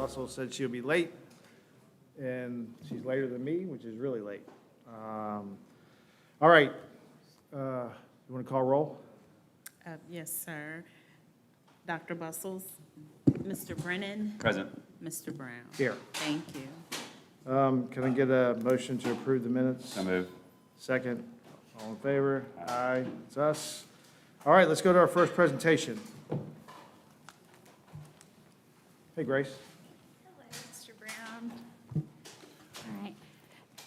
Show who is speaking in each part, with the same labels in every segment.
Speaker 1: Russell said she'll be late, and she's later than me, which is really late. All right, you want to call roll?
Speaker 2: Yes, sir. Dr. Bustles, Mr. Brennan,
Speaker 3: Present.
Speaker 2: Mr. Brown.
Speaker 1: Here.
Speaker 2: Thank you.
Speaker 1: Can I get a motion to approve the minutes?
Speaker 3: So move.
Speaker 1: Second, all in favor? Aye, it's us. All right, let's go to our first presentation. Hey, Grace.
Speaker 4: Hello, Mr. Brown. All right.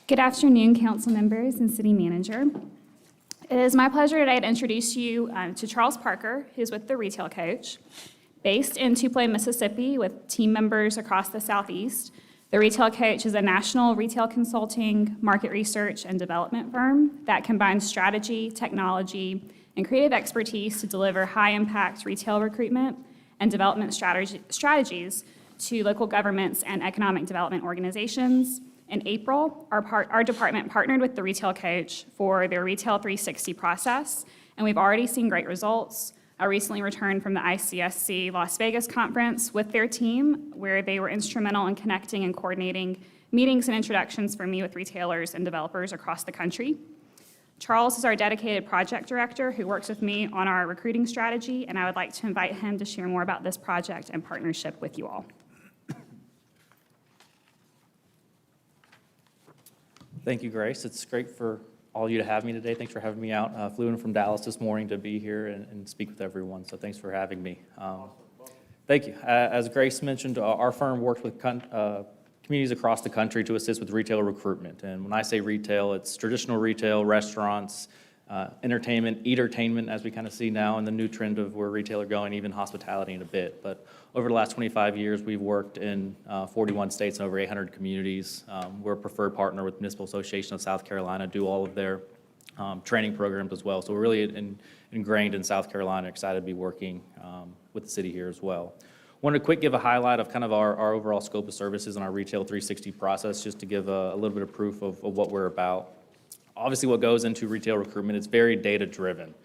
Speaker 4: Good afternoon, council members and city manager. It is my pleasure today to introduce you to Charles Parker, who's with the Retail Coach. Based in Tupelo, Mississippi, with team members across the Southeast, the Retail Coach is a national retail consulting, market research, and development firm that combines strategy, technology, and creative expertise to deliver high-impact retail recruitment and development strategies to local governments and economic development organizations. In April, our department partnered with the Retail Coach for their Retail 360 process, and we've already seen great results. I recently returned from the ICSC Las Vegas conference with their team, where they were instrumental in connecting and coordinating meetings and introductions for me with retailers and developers across the country. Charles is our dedicated project director who works with me on our recruiting strategy, and I would like to invite him to share more about this project and partnership with you all.
Speaker 5: Thank you, Grace. It's great for all of you to have me today. Thanks for having me out. Flew in from Dallas this morning to be here and speak with everyone, so thanks for having me. Thank you. As Grace mentioned, our firm works with communities across the country to assist with retail recruitment. And when I say retail, it's traditional retail, restaurants, entertainment, eatertainment, as we kind of see now, and the new trend of where retail are going, even hospitality in a bit. But over the last 25 years, we've worked in 41 states and over 800 communities. We're a preferred partner with Municipal Association of South Carolina, do all of their training programs as well. So we're really ingrained in South Carolina, excited to be working with the city here as well. Wanted to quick give a highlight of kind of our overall scope of services and our Retail 360 process, just to give a little bit of proof of what we're about. Obviously, what goes into retail recruitment, it's very data-driven.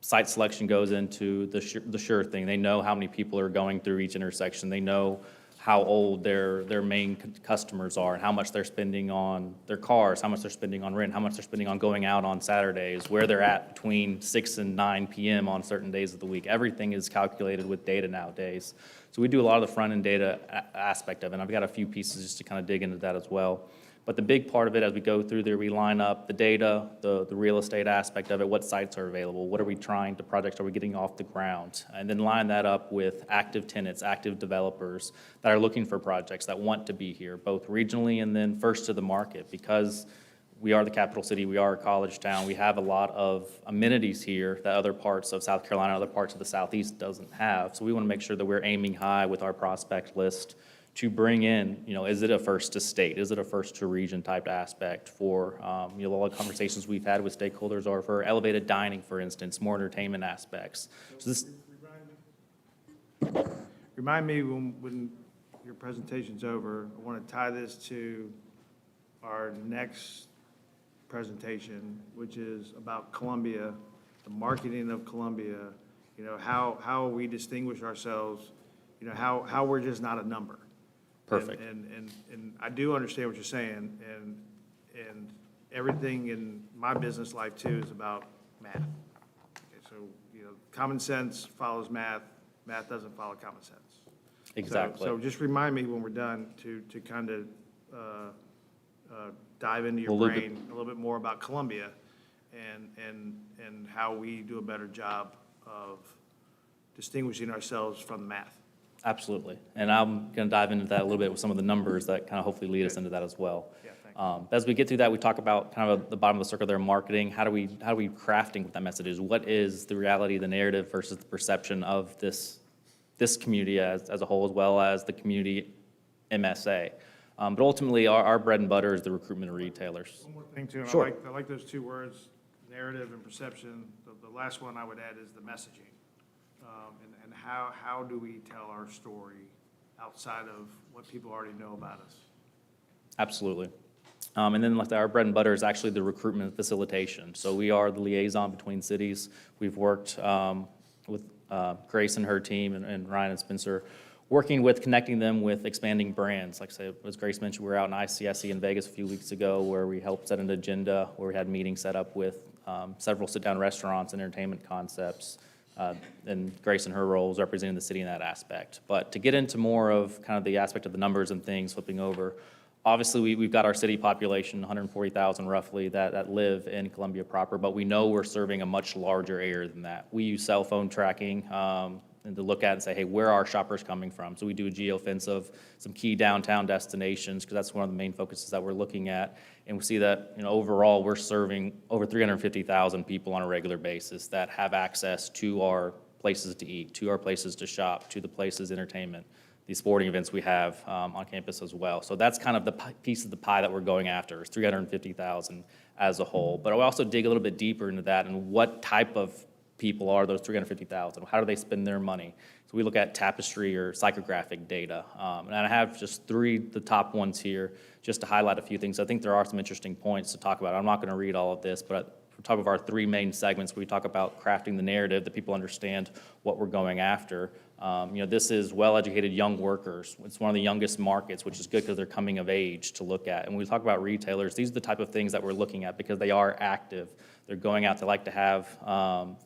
Speaker 5: Site selection goes into the sure thing. They know how many people are going through each intersection. They know how old their main customers are and how much they're spending on their cars, how much they're spending on rent, how much they're spending on going out on Saturdays, where they're at between 6 and 9 p.m. on certain days of the week. Everything is calculated with data nowadays. So we do a lot of the front-end data aspect of it, and I've got a few pieces just to kind of dig into that as well. But the big part of it, as we go through there, we line up the data, the real estate aspect of it, what sites are available, what are we trying to projects are we getting off the ground, and then line that up with active tenants, active developers that are looking for projects that want to be here, both regionally and then first to the market, because we are the capital city, we are a college town, we have a lot of amenities here that other parts of South Carolina, other parts of the Southeast doesn't have. So we want to make sure that we're aiming high with our prospect list to bring in, is it a first to state? Is it a first to region type aspect for, a lot of conversations we've had with stakeholders are for elevated dining, for instance, more entertainment aspects. So this.
Speaker 1: Remind me when your presentation's over, I want to tie this to our next presentation, which is about Columbia, the marketing of Columbia, how we distinguish ourselves, how we're just not a number.
Speaker 5: Perfect.
Speaker 1: And I do understand what you're saying, and everything in my business life too is about math. Okay, so, common sense follows math, math doesn't follow common sense.
Speaker 5: Exactly.
Speaker 1: So just remind me when we're done to kind of dive into your
Speaker 5: A little
Speaker 1: brain a little bit more about Columbia and how we do a better job of distinguishing ourselves from the math.
Speaker 5: Absolutely. And I'm going to dive into that a little bit with some of the numbers that kind of hopefully lead us into that as well.
Speaker 1: Yeah, thank you.
Speaker 5: As we get through that, we talk about kind of the bottom of the circle there, marketing. How do we crafting what that message is? What is the reality, the narrative versus the perception of this community as a whole, as well as the community MSA? But ultimately, our bread and butter is the recruitment of retailers.
Speaker 1: One more thing too, and
Speaker 5: Sure.
Speaker 1: I like those two words, narrative and perception. The last one I would add is the messaging. And how do we tell our story outside of what people already know about us?
Speaker 5: Absolutely. And then like our bread and butter is actually the recruitment facilitation. So we are the liaison between cities. We've worked with Grace and her team and Ryan and Spencer working with connecting them with expanding brands. Like I said, as Grace mentioned, we were out in ICSC in Vegas a few weeks ago where we helped set an agenda, where we had meetings set up with several sit-down restaurants and entertainment concepts. And Grace in her role was representing the city in that aspect. But to get into more of kind of the aspect of the numbers and things, flipping over, obviously we've got our city population, 140,000 roughly, that live in Columbia proper, but we know we're serving a much larger area than that. We use cell phone tracking and to look at and say, hey, where are shoppers coming from? So we do a geofence of some key downtown destinations, because that's one of the main focuses that we're looking at. And we see that, overall, we're serving over 350,000 people on a regular basis that have access to our places to eat, to our places to shop, to the places entertainment, these sporting events we have on campus as well. So that's kind of the piece of the pie that we're going after, is 350,000 as a whole. But I'll also dig a little bit deeper into that and what type of people are those 350,000? How do they spend their money? So we look at tapestry or psychographic data. And I have just the top ones here, just to highlight a few things. I think there are some interesting points to talk about. I'm not going to read all of this, but for top of our three main segments, we talk about crafting the narrative that people understand what we're going after. This is well-educated young workers. It's one of the youngest markets, which is good because they're coming of age to look at. And when we talk about retailers, these are the type of things that we're looking at because they are active. They're going out, they like to have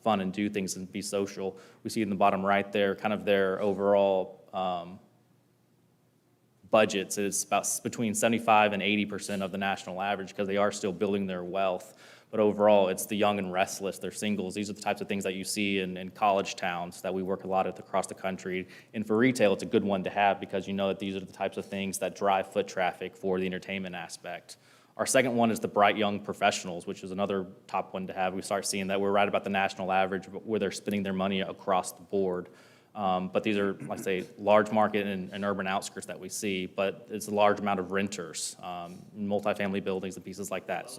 Speaker 5: fun and do things and be social. We see in the bottom right there, kind of their overall budgets is about between 75 and 80% of the national average because they are still building their wealth. But overall, it's the young and restless, they're singles. These are the types of things that you see in college towns that we work a lot at across the country. And for retail, it's a good one to have because you know that these are the types of things that drive foot traffic for the entertainment aspect. Our second one is the bright young professionals, which is another top one to have. We start seeing that we're right about the national average where they're spending their money across the board. But these are, like I say, large market and urban outskirts that we see, but it's a large amount of renters, multifamily buildings and pieces like that.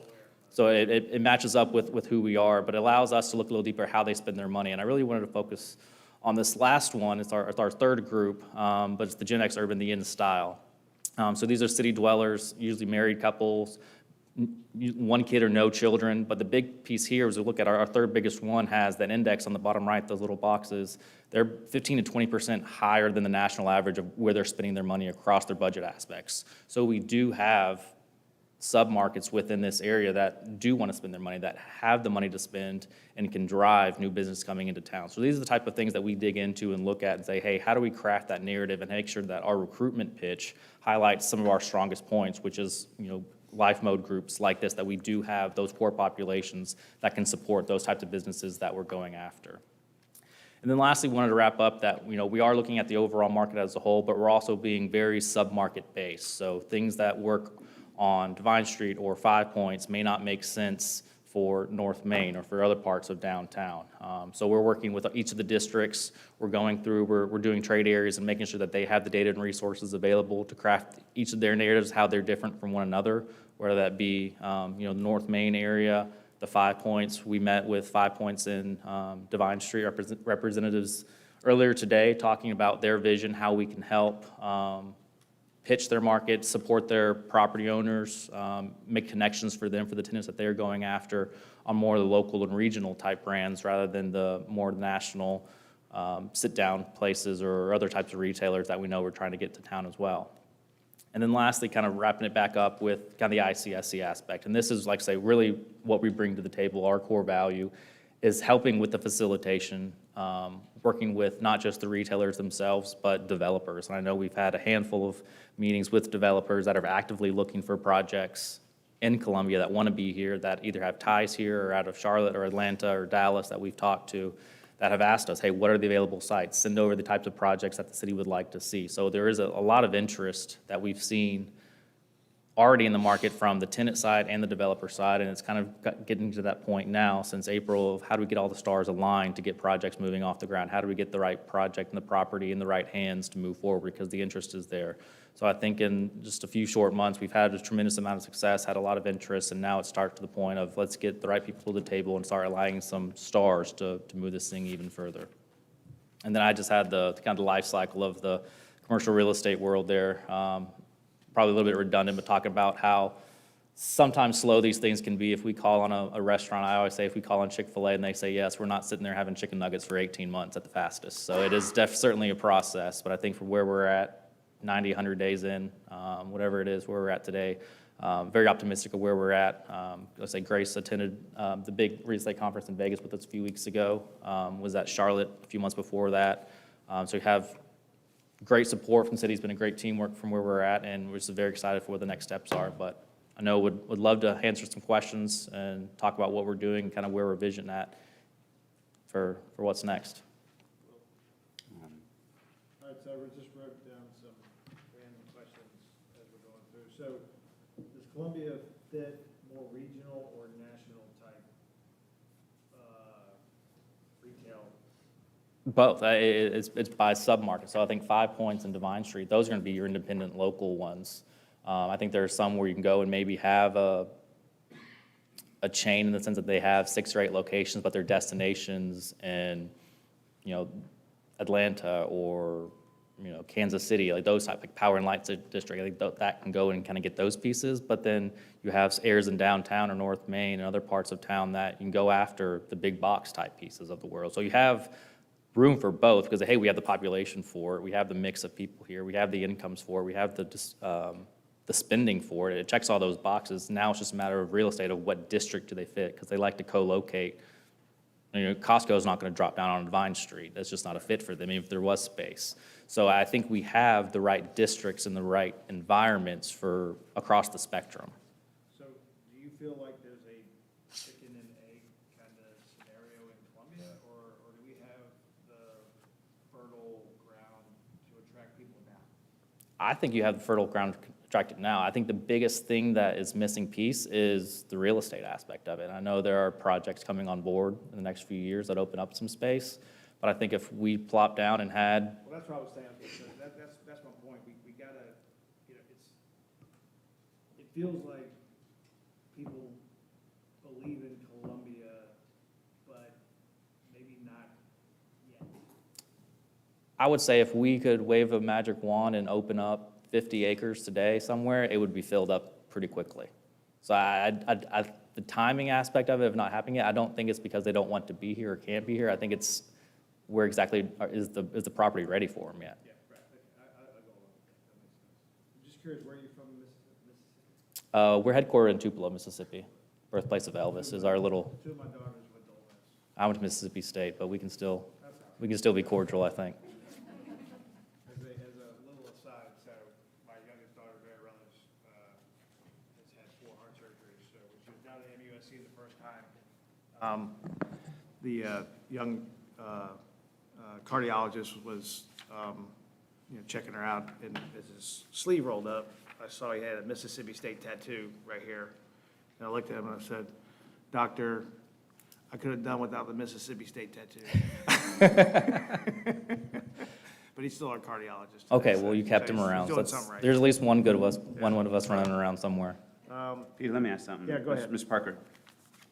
Speaker 5: So it matches up with who we are, but it allows us to look a little deeper at how they spend their money. And I really wanted to focus on this last one. It's our third group, but it's the Gen X Urban, the in style. So these are city dwellers, usually married couples, one kid or no children. But the big piece here is we look at our third biggest one has that index on the bottom right, those little boxes. They're 15 to 20% higher than the national average of where they're spending their money across their budget aspects. So we do have sub-markets within this area that do want to spend their money, that have the money to spend and can drive new business coming into town. So these are the type of things that we dig into and look at and say, hey, how do we craft that narrative and make sure that our recruitment pitch highlights some of our strongest points, which is, life mode groups like this, that we do have those core populations that can support those types of businesses that we're going after. And then lastly, we wanted to wrap up that, we are looking at the overall market as a whole, but we're also being very sub-market based. So things that work on Divine Street or 5 Points may not make sense for North Main or for other parts of downtown. So we're working with each of the districts. We're going through, we're doing trade areas and making sure that they have the data and resources available to craft each of their narratives, how they're different from one another, whether that be, the North Main area, the 5 Points. We met with 5 Points in Divine Street representatives earlier today talking about their vision, how we can help pitch their market, support their property owners, make connections for them, for the tenants that they're going after on more of the local and regional type brands rather than the more national sit-down places or other types of retailers that we know we're trying to get to town as well. And then lastly, kind of wrapping it back up with kind of the ICSC aspect. And this is, like I say, really what we bring to the table. Our core value is helping with the facilitation, working with not just the retailers themselves, but developers. And I know we've had a handful of meetings with developers that are actively looking for projects in Columbia that want to be here, that either have ties here or out of Charlotte or Atlanta or Dallas that we've talked to, that have asked us, hey, what are the available sites? Send over the types of projects that the city would like to see. So there is a lot of interest that we've seen already in the market from the tenant side and the developer side, and it's kind of getting to that point now since April of how do we get all the stars aligned to get projects moving off the ground? How do we get the right project and the property in the right hands to move forward because the interest is there? So I think in just a few short months, we've had a tremendous amount of success, had a lot of interest, and now it starts to the point of let's get the right people to the table and start aligning some stars to move this thing even further. And then I just had the kind of the life cycle of the commercial real estate world there. Probably a little bit redundant, but talking about how sometimes slow these things can be. If we call on a restaurant, I always say if we call on Chick-fil-A and they say yes, we're not sitting there having chicken nuggets for 18 months at the fastest. So it is certainly a process, but I think from where we're at, 90, 100 days in, whatever it is, where we're at today, very optimistic of where we're at. Let's say Grace attended the big real estate conference in Vegas with us a few weeks ago, was at Charlotte a few months before that. So we have great support from the city. It's been a great teamwork from where we're at, and we're just very excited for what the next steps are. But I know would love to answer some questions and talk about what we're doing, kind of where we're visioning at for what's next.
Speaker 1: All right, so we just wrote down some random questions as we're going through. So does Columbia fit more regional or national type retail?
Speaker 5: Both. It's by submarket. So I think 5 Points and Divine Street, those are going to be your independent local ones. I think there are some where you can go and maybe have a chain in the sense that they have 6 or 8 locations, but they're destinations in, Atlanta or, Kansas City, like those type, like Power and Light District. I think that can go and kind of get those pieces. But then you have areas in downtown or North Main and other parts of town that you can go after the big box type pieces of the world. So you have room for both because, hey, we have the population for it. We have the mix of people here. We have the incomes for it. We have the spending for it. It checks all those boxes. Now it's just a matter of real estate of what district do they fit, because they like to co-locate. Costco's not going to drop down on Divine Street. That's just not a fit for them, even if there was space. So I think we have the right districts and the right environments for across the spectrum.
Speaker 1: So do you feel like there's a chicken and egg kind of scenario in Columbia, or do we have the fertile ground to attract people now?
Speaker 5: I think you have the fertile ground attracted now. I think the biggest thing that is missing piece is the real estate aspect of it. I know there are projects coming on board in the next few years that open up some space, but I think if we plop down and had,
Speaker 1: Well, that's what I was saying. Okay, so that's my point. We gotta, it feels like people believe in Columbia, but maybe not yet.
Speaker 5: I would say if we could wave a magic wand and open up 50 acres today somewhere, it would be filled up pretty quickly. So the timing aspect of it of not happening yet, I don't think it's because they don't want to be here or can't be here. I think it's where exactly is the property ready for them yet.
Speaker 1: Yeah, right. I go along with that. That makes sense. I'm just curious, where are you from, Mississippi?
Speaker 5: We're headquartered in Tupelo, Mississippi. Birthplace of Elvis is our little.
Speaker 1: Two of my daughters went to Ole Miss.
Speaker 5: I went to Mississippi State, but we can still be cordial, I think.
Speaker 1: As a little aside, so my youngest daughter, Vera Relish, has had 4 heart surgeries. So when she was down at MUSC the first time, the young cardiologist was, checking her out, and as his sleeve rolled up, I saw he had a Mississippi State tattoo right here. And I looked at him and I said, "Doctor, I could have done without the Mississippi State tattoo." But he's still our cardiologist.
Speaker 5: Okay, well, you kept him
Speaker 1: He's
Speaker 5: around.
Speaker 1: doing
Speaker 5: That's-
Speaker 1: something right.
Speaker 5: There's at least one of us running around somewhere.
Speaker 3: Peter, let me ask something.
Speaker 1: Yeah, go ahead.
Speaker 3: Mr. Parker,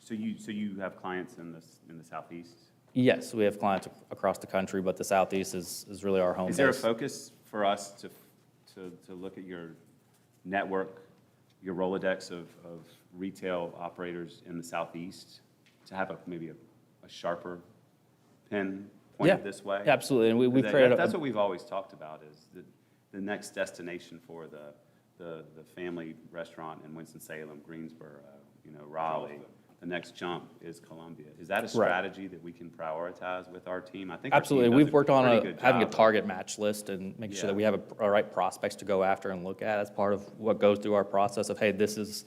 Speaker 3: so you have clients in the southeast?
Speaker 5: Yes, we have clients across the country, but the Southeast is really our home base.
Speaker 3: Is there a focus for us to look at your network, your Rolodex of retail operators in the southeast, to have maybe a sharper pin
Speaker 5: Yeah,
Speaker 3: pointed this way?
Speaker 5: yeah, absolutely, and we've
Speaker 3: Because
Speaker 5: created
Speaker 3: that's what we've always talked about, is the next destination for the family restaurant in Winston-Salem, Greensboro, Raleigh. The next jump is Columbia. Is that a strategy that we can prioritize with our team? I think our team
Speaker 5: Absolutely.
Speaker 3: does
Speaker 5: We've worked on
Speaker 3: pretty good
Speaker 5: having a
Speaker 3: job of-
Speaker 5: target match list and making sure that
Speaker 3: Yeah.
Speaker 5: we have a right prospects to go after and look at as part of what goes through our process of, hey, this is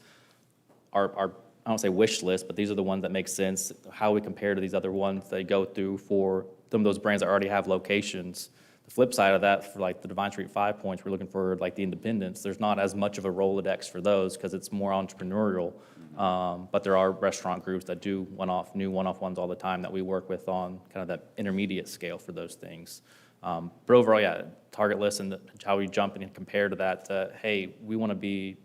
Speaker 5: our I don't say wish list, but these are the ones that make sense, how we compare to these other ones that go through for some of those brands that already have locations. The flip side of that, for like the Divine Street 5 Points, we're looking for like the independents. There's not as much of a Rolodex for those because it's more entrepreneurial. But there are restaurant groups that do new one-off ones all the time that we work with on kind of that intermediate scale for those things. But overall, yeah, target list and how we jump in and compare to that, hey, we want to be,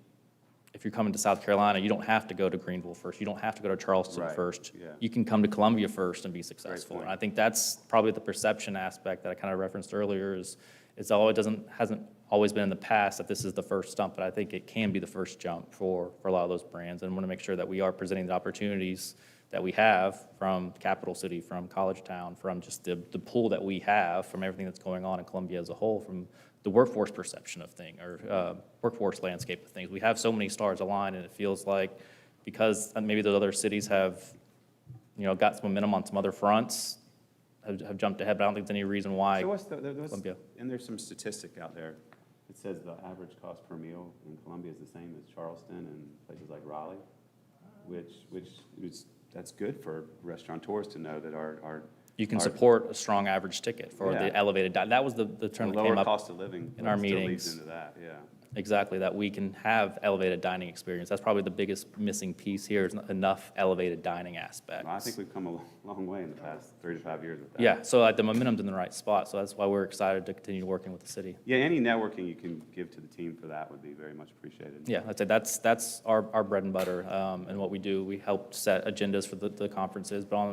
Speaker 5: if you're coming to South Carolina, you don't have to go to Greenville first. You don't have to go to Charleston
Speaker 3: Right,
Speaker 5: first.
Speaker 3: yeah.
Speaker 5: You can come to Columbia first and be successful.
Speaker 3: point.
Speaker 5: And I think that's probably the perception aspect that I kind of referenced earlier is hasn't always been in the past that this is the first jump, but I think it can be the first jump for a lot of those brands. And want to make sure that we are presenting the opportunities that we have from Capital City, from College Town, from just the pool that we have, from everything that's going on in Columbia as a whole, from the workforce perception of things, or workforce landscape of things. We have so many stars aligned, and it feels like because maybe those other cities have, got some momentum on some other fronts, have jumped ahead, but I don't think there's any reason why
Speaker 3: So what's what's,
Speaker 5: Columbia.
Speaker 3: and there's some statistic out there that says the average cost per meal in Columbia is the same as Charleston and places like Raleigh, that's good for restaurateurs to know that our
Speaker 5: You can
Speaker 3: our-
Speaker 5: support a strong average ticket for the
Speaker 3: Yeah.
Speaker 5: elevated, that was the
Speaker 3: the
Speaker 5: term that
Speaker 3: lower
Speaker 5: came up.
Speaker 3: cost of living
Speaker 5: in our
Speaker 3: still leads
Speaker 5: meetings.
Speaker 3: into that, yeah.
Speaker 5: Exactly, that we can have elevated dining experience. That's probably the biggest missing piece here, is enough elevated dining aspects.
Speaker 3: Well, I think we've come a long way in the past 3 to 5 years with that.
Speaker 5: Yeah, so like the momentum's in the right spot, so that's why we're excited to continue working with the city.
Speaker 3: Yeah, any networking you can give to the team for that would be very much appreciated.
Speaker 5: Yeah, I'd say that's our bread and butter, and what we do. We help set agendas for the conferences, but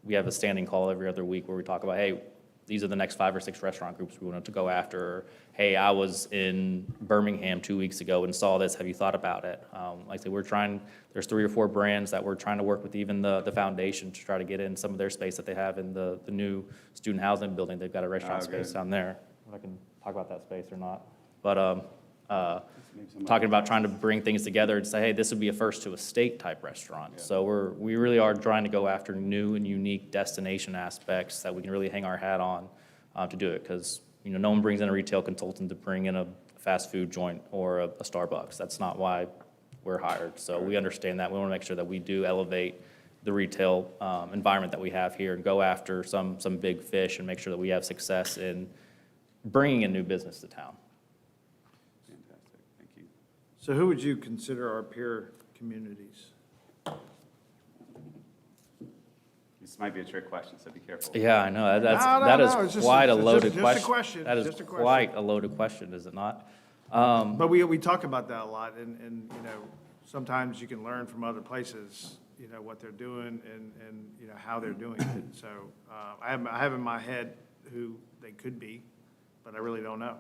Speaker 5: we have a standing call every other week where we talk about, hey, these are the next 5 or 6 restaurant groups we wanted to go after. Or, hey, I was in Birmingham 2 weeks ago and saw this. Have you thought about it? Like I said, there's 3 or 4 brands that we're trying to work with, even the foundation, to try to get in some of their space that they have in the new student housing building. They've got a restaurant
Speaker 3: Oh, good.
Speaker 5: space down there. If I can talk about that space or not. But
Speaker 3: Maybe somebody-
Speaker 5: talking about trying to bring things together and say, hey, this would be a first to a state type restaurant. So we really are trying to go after new and unique destination aspects that we can really hang our hat on to do it. Because, no one brings in a retail consultant to bring in a fast food joint or a Starbucks. That's not why we're hired. So we understand that. We want to make sure that we do elevate the retail environment that we have here and go after some big fish and make sure that we have success in bringing in new business to town.
Speaker 3: Fantastic, thank you.
Speaker 1: So who would you consider our peer communities?
Speaker 3: This might be a trick question, so be careful.
Speaker 5: Yeah, I know.
Speaker 1: No, no,
Speaker 5: That
Speaker 1: no,
Speaker 5: is
Speaker 1: it's just-
Speaker 5: quite a
Speaker 1: it's just-
Speaker 5: loaded
Speaker 1: just a
Speaker 5: question.
Speaker 1: question,
Speaker 5: That is
Speaker 1: just a question.
Speaker 5: quite a loaded question, is it not?
Speaker 1: But we talk about that a lot, and, sometimes you can learn from other places, what they're doing and, how they're doing it. So I have in my head who they could be, but I really don't know.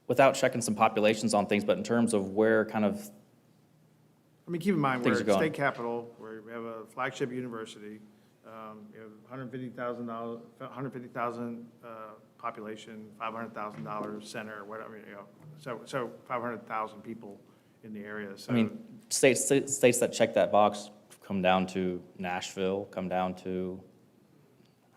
Speaker 5: Without checking some populations on things, but in terms of where kind of,
Speaker 1: I mean, keep in mind, we're
Speaker 5: Things are
Speaker 1: at
Speaker 5: going.
Speaker 1: state capital, where we have a flagship university, you have $150,000 population, $500,000 center, whatever, so 500,000 people in the area, so.
Speaker 5: I mean, states that check that box come down to Nashville, come down to,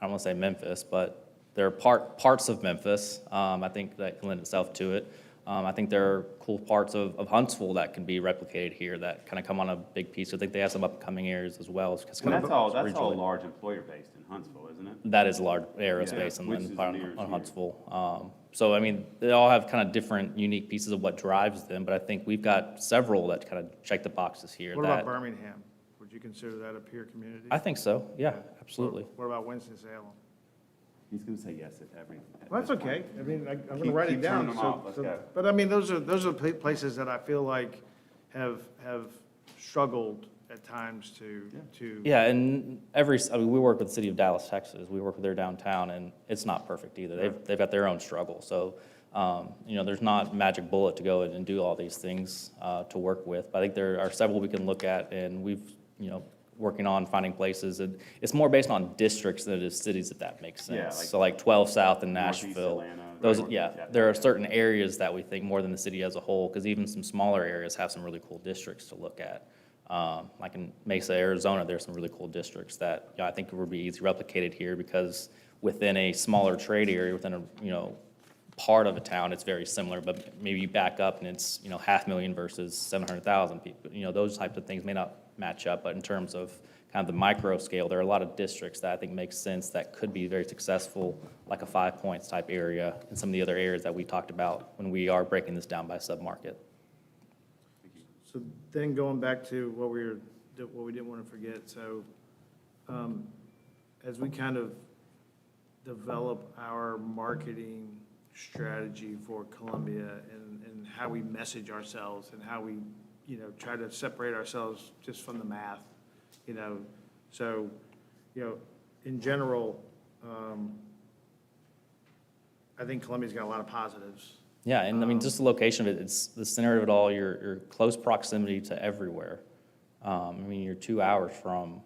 Speaker 5: I don't want to say Memphis, but there are parts of Memphis, I think, that can lend itself to it. I think there are cool parts of Huntsville that can be replicated here that kind of come on a big piece. I think they have some upcoming areas as well. It's
Speaker 3: And
Speaker 5: kind
Speaker 3: that's
Speaker 5: of
Speaker 3: all
Speaker 5: regionally.
Speaker 3: large employer based in Huntsville, isn't it?
Speaker 5: That is a large aerospace
Speaker 3: Which
Speaker 5: and
Speaker 3: is
Speaker 5: on
Speaker 3: near and
Speaker 5: on
Speaker 3: dear.
Speaker 5: Huntsville. So, I mean, they all have kind of different unique pieces of what drives them, but I think we've got several that kind of check the boxes here.
Speaker 1: What about
Speaker 5: that-
Speaker 1: Birmingham? Would you consider that a peer community?
Speaker 5: I think so, yeah, absolutely.
Speaker 1: What about Winston-Salem?
Speaker 3: He's gonna say yes at every.
Speaker 1: Well, that's okay. I mean, I'm going to
Speaker 3: Keep-
Speaker 1: write it
Speaker 3: keep
Speaker 1: down.
Speaker 3: turning them off. Let's go.
Speaker 1: But I mean, those are places that I feel like have struggled at times to.
Speaker 5: Yeah, and we work with the city of Dallas, Texas. We work with their downtown, and it's not perfect either. They've got their own struggle. So, there's not a magic bullet to go in and do all these things to work with. But I think there are several we can look at, and we've, working on finding places. And it's more based on districts than it is cities, if that makes
Speaker 3: Yeah,
Speaker 5: sense.
Speaker 3: like
Speaker 5: So like 12 South and
Speaker 3: Northeast
Speaker 5: Nashville.
Speaker 3: Atlanta,
Speaker 5: Those,
Speaker 3: right,
Speaker 5: yeah,
Speaker 3: northeast,
Speaker 5: there are certain areas that we think more than the city as a whole, because even some smaller areas have some really cool districts to look at. Like in Mesa, Arizona, there's some really cool districts that, I think would be easily replicated here, because within a smaller trade area, within a, part of a town, it's very similar, but maybe you back up and it's, 500,000 versus 700,000 people. Those types of things may not match up, but in terms of kind of the micro scale, there are a lot of districts that I think make sense that could be very successful, like a 5 Points type area and some of the other areas that we talked about when we are breaking this down by submarket.
Speaker 1: So then going back to what we didn't want to forget, so as we kind of develop our marketing strategy for Columbia and how we message ourselves and how we, try to separate ourselves just from the math, so, in general, I think Columbia's got a lot of positives.
Speaker 5: Yeah, and I mean, just the location of it, it's the center of it all, your close proximity to everywhere. I mean, you're 2 hours from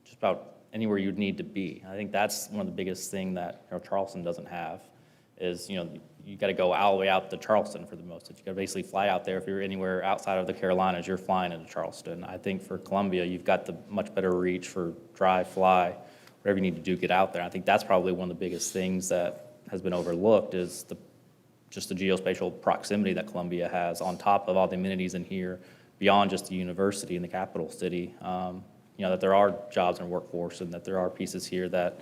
Speaker 5: just about anywhere you'd need to be. I think that's one of the biggest thing that, Charleston doesn't have, is, you gotta go all the way out to Charleston for the most. You gotta basically fly out there. If you're anywhere outside of the Carolinas, you're flying into Charleston. I think for Columbia, you've got the much better reach for drive, fly, whatever you need to do, get out there. I think that's probably one of the biggest things that has been overlooked is just the geospatial proximity that Columbia has on top of all the amenities in here, beyond just the university and the capital city. That there are jobs and workforce and that there are pieces here that,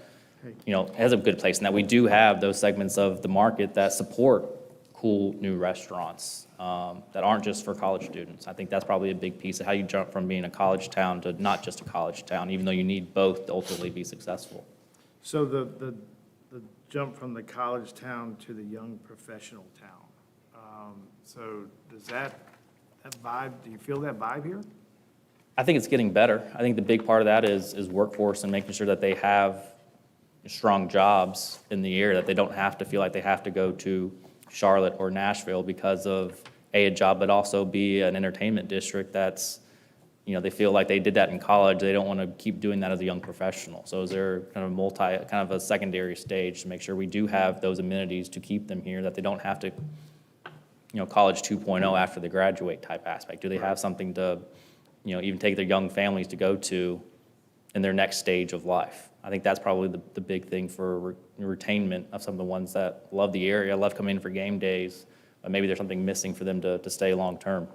Speaker 5: has a good place, and that we do have those segments of the market that support cool new restaurants that aren't just for college students. I think that's probably a big piece of how you jump from being a college town to not just a college town, even though you need both to ultimately be successful.
Speaker 1: So the jump from the college town to the young professional town. So does that vibe, do you feel that vibe here?
Speaker 5: I think it's getting better. I think the big part of that is workforce and making sure that they have strong jobs in the area, that they don't have to feel like they have to go to Charlotte or Nashville because of a job, but also be an entertainment district that's, they feel like they did that in college. They don't want to keep doing that as a young professional. So is there kind of a secondary stage to make sure we do have those amenities to keep them here, that they don't have to, college 2.0 after they graduate type aspect? Do they have something to, even take their young families to go to in their next stage of life? I think that's probably the big thing for retainment of some of the ones that love the area, love coming in for game days, but maybe there's something missing for them to stay long-term.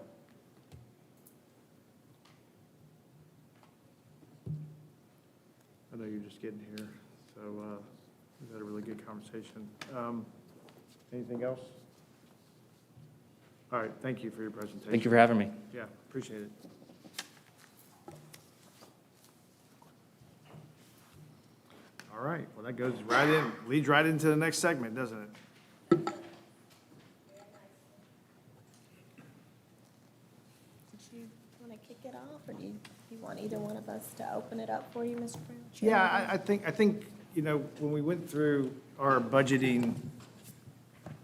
Speaker 1: I know you're just getting here, so we've had a really good conversation. Anything else? All right, thank you for your presentation.
Speaker 5: Thank you for having me.
Speaker 1: Yeah, appreciate it. All right, well, that goes right in, leads right into the next segment, doesn't it?
Speaker 6: Did you want to kick it off, or do you want either one of us to open it up for you, Mr. Brown?
Speaker 1: Yeah, I think, when we went through our budgeting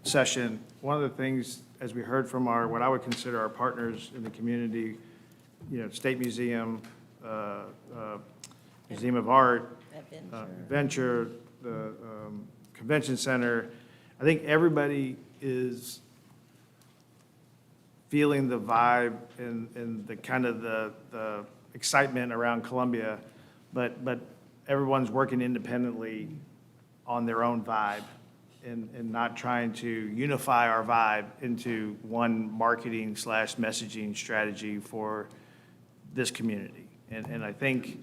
Speaker 1: session, one of the things, as we heard from what I would consider our partners in the community, State Museum, Museum of Art, Venture, the Convention Center, I think everybody is feeling the vibe and the kind of the excitement around Columbia, but everyone's working independently on their own vibe and not trying to unify our vibe into one marketing / messaging strategy for this community. And I think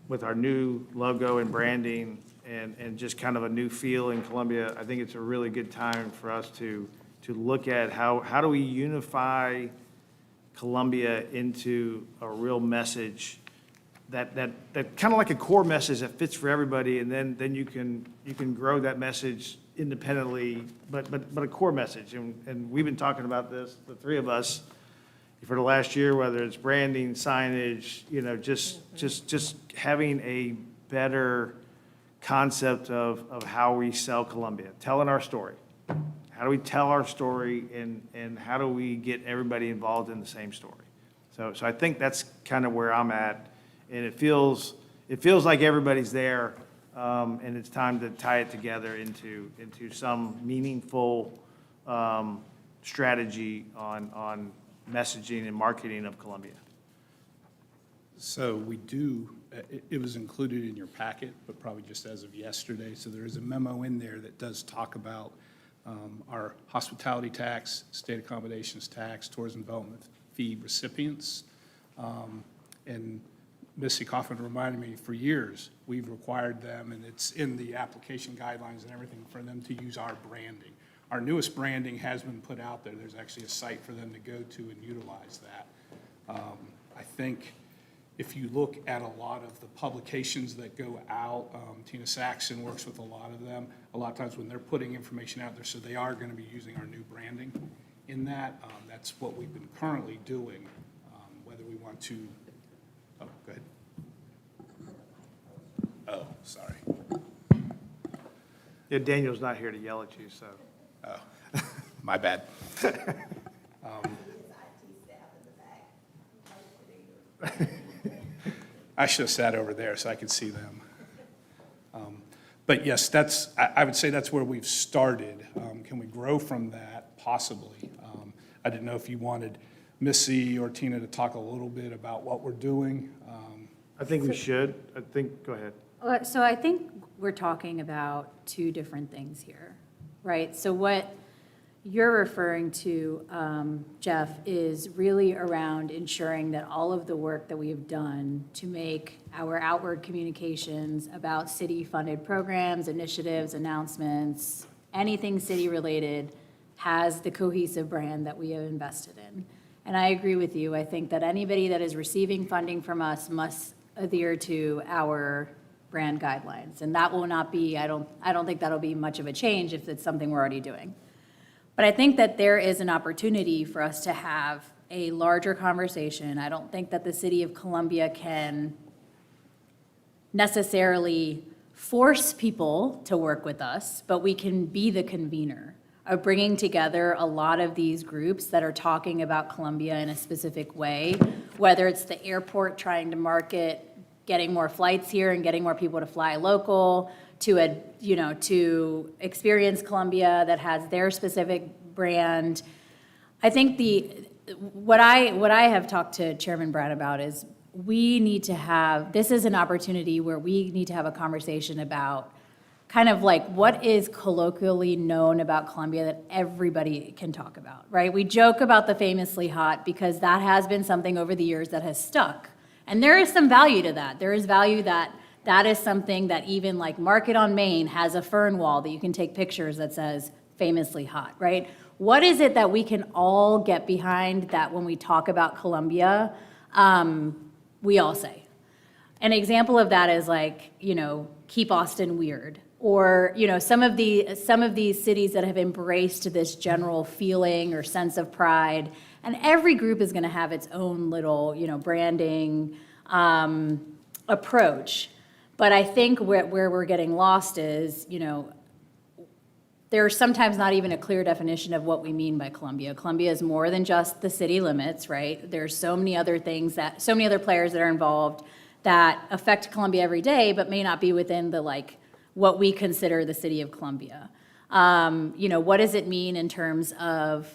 Speaker 1: with our new logo and branding and just kind of a new feel in Columbia, I think it's a really good time for us to look at how do we unify Columbia into a real message that kind of like a core message that fits for everybody, and then you can grow that message independently, but a core message. And we've been talking about this, the three of us, for the last year, whether it's branding, signage, just having a better concept of how we sell Columbia, telling our story. How do we tell our story, and how do we get everybody involved in the same story? So I think that's kind of where I'm at, and it feels like everybody's there, and it's time to tie it together into some meaningful strategy on messaging and marketing of Columbia.
Speaker 7: So we do, it was included in your packet, but probably just as of yesterday. So there is a memo in there that does talk about our hospitality tax, state accommodations tax, tourism development fee recipients. And Missy Kaufman reminded me, for years, we've required them, and it's in the application guidelines and everything, for them to use our branding. Our newest branding has been put out there. There's actually a site for them to go to and utilize that. I think if you look at a lot of the publications that go out, Tina Saxon works with a lot of them. A lot of times when they're putting information out there, so they are going to be using our new branding in that. That's what we've been currently doing, whether we want to, oh, go ahead. Oh, sorry.
Speaker 1: Yeah, Daniel's not here to yell at you, so.
Speaker 7: Oh, my bad. I should have sat over there so I could see them. But yes, I would say that's where we've started. Can we grow from that? Possibly. I didn't know if you wanted Missy or Tina to talk a little bit about what we're doing.
Speaker 1: I think we should. I think, go ahead.
Speaker 8: So I think we're talking about two different things here, right? So what you're referring to, Jeff, is really around ensuring that all of the work that we have done to make our outward communications about city-funded programs, initiatives, announcements, anything city-related has the cohesive brand that we have invested in. And I agree with you. I think that anybody that is receiving funding from us must adhere to our brand guidelines. And that will not be, I don't think that'll be much of a change if it's something we're already doing. But I think that there is an opportunity for us to have a larger conversation. I don't think that the city of Columbia can necessarily force people to work with us, but we can be the convener of bringing together a lot of these groups that are talking about Columbia in a specific way, whether it's the airport trying to market getting more flights here and getting more people to fly local, to experience Columbia that has their specific brand. I think what I have talked to Chairman Brown about is this is an opportunity where we need to have a conversation about kind of like what is colloquially known about Columbia that everybody can talk about, right? We joke about the famously hot because that has been something over the years that has stuck. And there is some value to that. There is value that is something that even like Market on Main has a fern wall that you can take pictures that says famously hot, right? What is it that we can all get behind that when we talk about Columbia, we all say? An example of that is like, keep Austin weird. Or, some of these cities that have embraced this general feeling or sense of pride. And every group is going to have its own little, branding approach. But I think where we're getting lost is, there's sometimes not even a clear definition of what we mean by Columbia. Columbia is more than just the city limits, right? There's so many other players that are involved that affect Columbia every day, but may not be within the what we consider the city of Columbia. What does it mean in terms of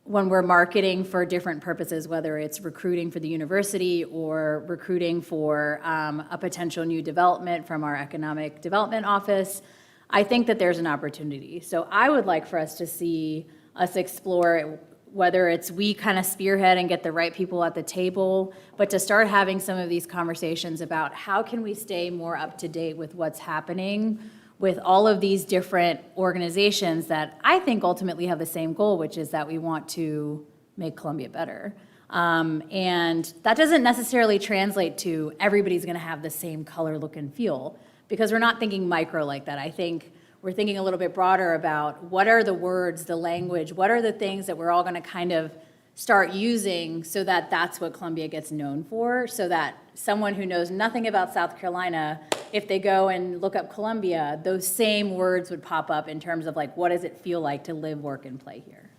Speaker 8: when we're marketing for different purposes, whether it's recruiting for the university or recruiting for a potential new development from our economic development office? I think that there's an opportunity. So I would like for us to see us explore whether it's we kind of spearhead and get the right people at the table, but to start having some of these conversations about how can we stay more up to date with what's happening with all of these different organizations that I think ultimately have the same goal, which is that we want to make Columbia better. And that doesn't necessarily translate to everybody's gonna have the same color, look, and feel, because we're not thinking micro like that. I think we're thinking a little bit broader about what are the words, the language, what are the things that we're all gonna kind of start using so that that's what Columbia gets known for, so that someone who knows nothing about South Carolina, if they go and look up Columbia, those same words would pop up in terms of what does it feel like to live, work, and play here?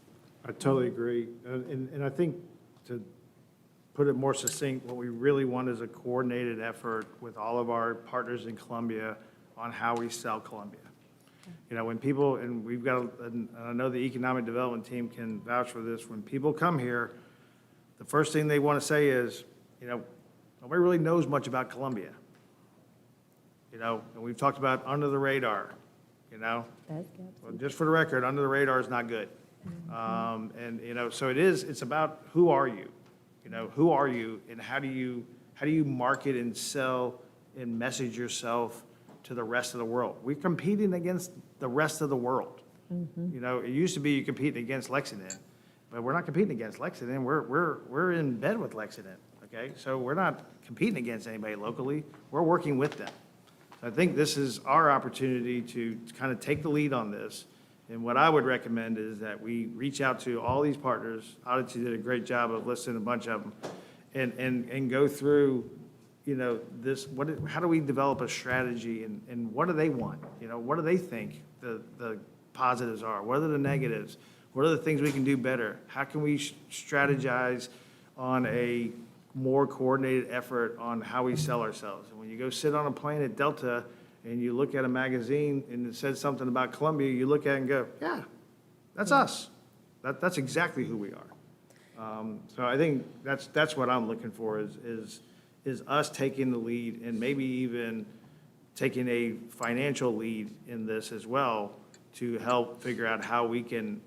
Speaker 1: I totally agree. And I think to put it more succinct, what we really want is a coordinated effort with all of our partners in Columbia on how we sell Columbia. When people, and we've got, and I know the economic development team can vouch for this, when people come here, the first thing they want to say is, nobody really knows much about Columbia. And we've talked about under the radar, Well, just for the record, under the radar is not good. So it's about who are you? Who are you and how do you market and sell and message yourself to the rest of the world? We're competing against the rest of the world. It used to be you competing against Lexington, but we're not competing against Lexington. We're in bed with Lexington, okay? So we're not competing against anybody locally. We're working with them. So I think this is our opportunity to kind of take the lead on this. And what I would recommend is that we reach out to all these partners. Odyssey did a great job of listing a bunch of them and go through how do we develop a strategy and what do they want? What do they think the positives are? What are the negatives? What are the things we can do better? How can we strategize on a more coordinated effort on how we sell ourselves? And when you go sit on a plane at Delta and you look at a magazine and it says something about Columbia, you look at it and go, yeah, that's us. That's exactly who we are. So I think that's what I'm looking for is us taking the lead and maybe even taking a financial lead in this as well to help figure out how we can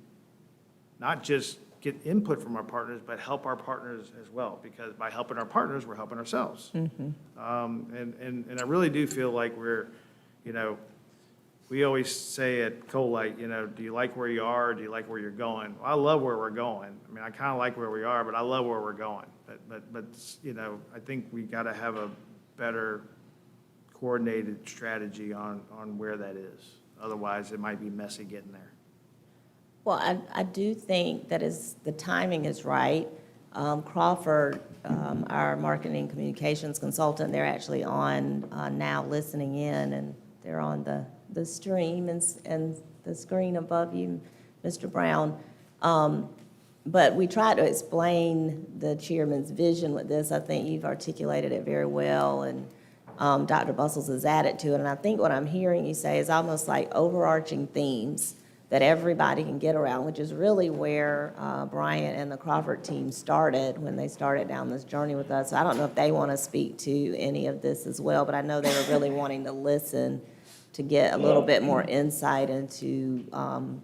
Speaker 1: not just get input from our partners, but help our partners as well, because by helping our partners, we're helping ourselves. And I really do feel like we're, we always say at Colite, do you like where you are, or do you like where you're going? Well, I love where we're going. I mean, I kind of like where we are, but I love where we're going. But I think we got to have a better coordinated strategy on where that is. Otherwise, it might be messy getting there.
Speaker 6: Well, I do think that the timing is right. Crawford, our marketing communications consultant, they're actually on now listening in, and they're on the stream and the screen above you, Mr. Brown. But we tried to explain the chairman's vision with this. I think you've articulated it very well, and Dr. Bustles has added to it. And I think what I'm hearing you say is almost like overarching themes that everybody can get around, which is really where Bryant and the Crawford team started when they started down this journey with us. So I don't know if they want to speak to any of this as well, but I know they were really wanting to listen to get a little bit more insight into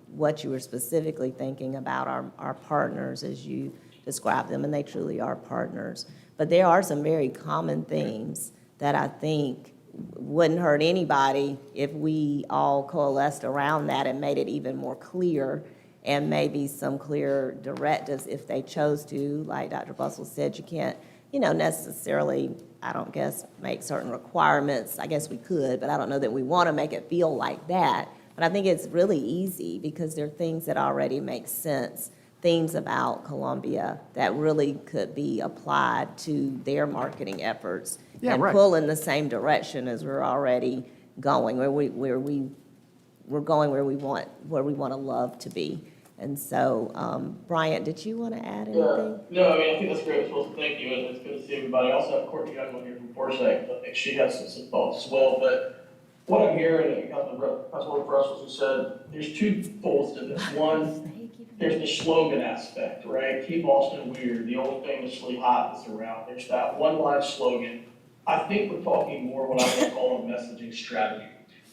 Speaker 6: what you were specifically thinking about our partners as you describe them, and they truly are partners. But there are some very common themes that I think wouldn't hurt anybody if we all coalesced around that and made it even more clear, and maybe some clear directives if they chose to. Like Dr. Bustle said, you can't, necessarily, I don't guess, make certain requirements. I guess we could, but I don't know that we want to make it feel like that. But I think it's really easy because there are things that already make sense, themes about Columbia that really could be applied to their marketing efforts.
Speaker 1: Yeah,
Speaker 6: and
Speaker 1: right.
Speaker 6: pull in the same direction as we're already going, we're going where we want to love to be. And so, Bryant, did you want to add anything?
Speaker 9: No, I think that's great. Well, thank you, and it's good to see everybody. I also have Courtney Young on here from Foresight. I think she has some thoughts as well. But what I'm hearing, and Councilwoman Russell who said, there's two folds to this. One, there's the slogan aspect, right? Keep Austin weird, the only famously hot that's around. There's that one line slogan. I think we're talking more what I would call a messaging strategy.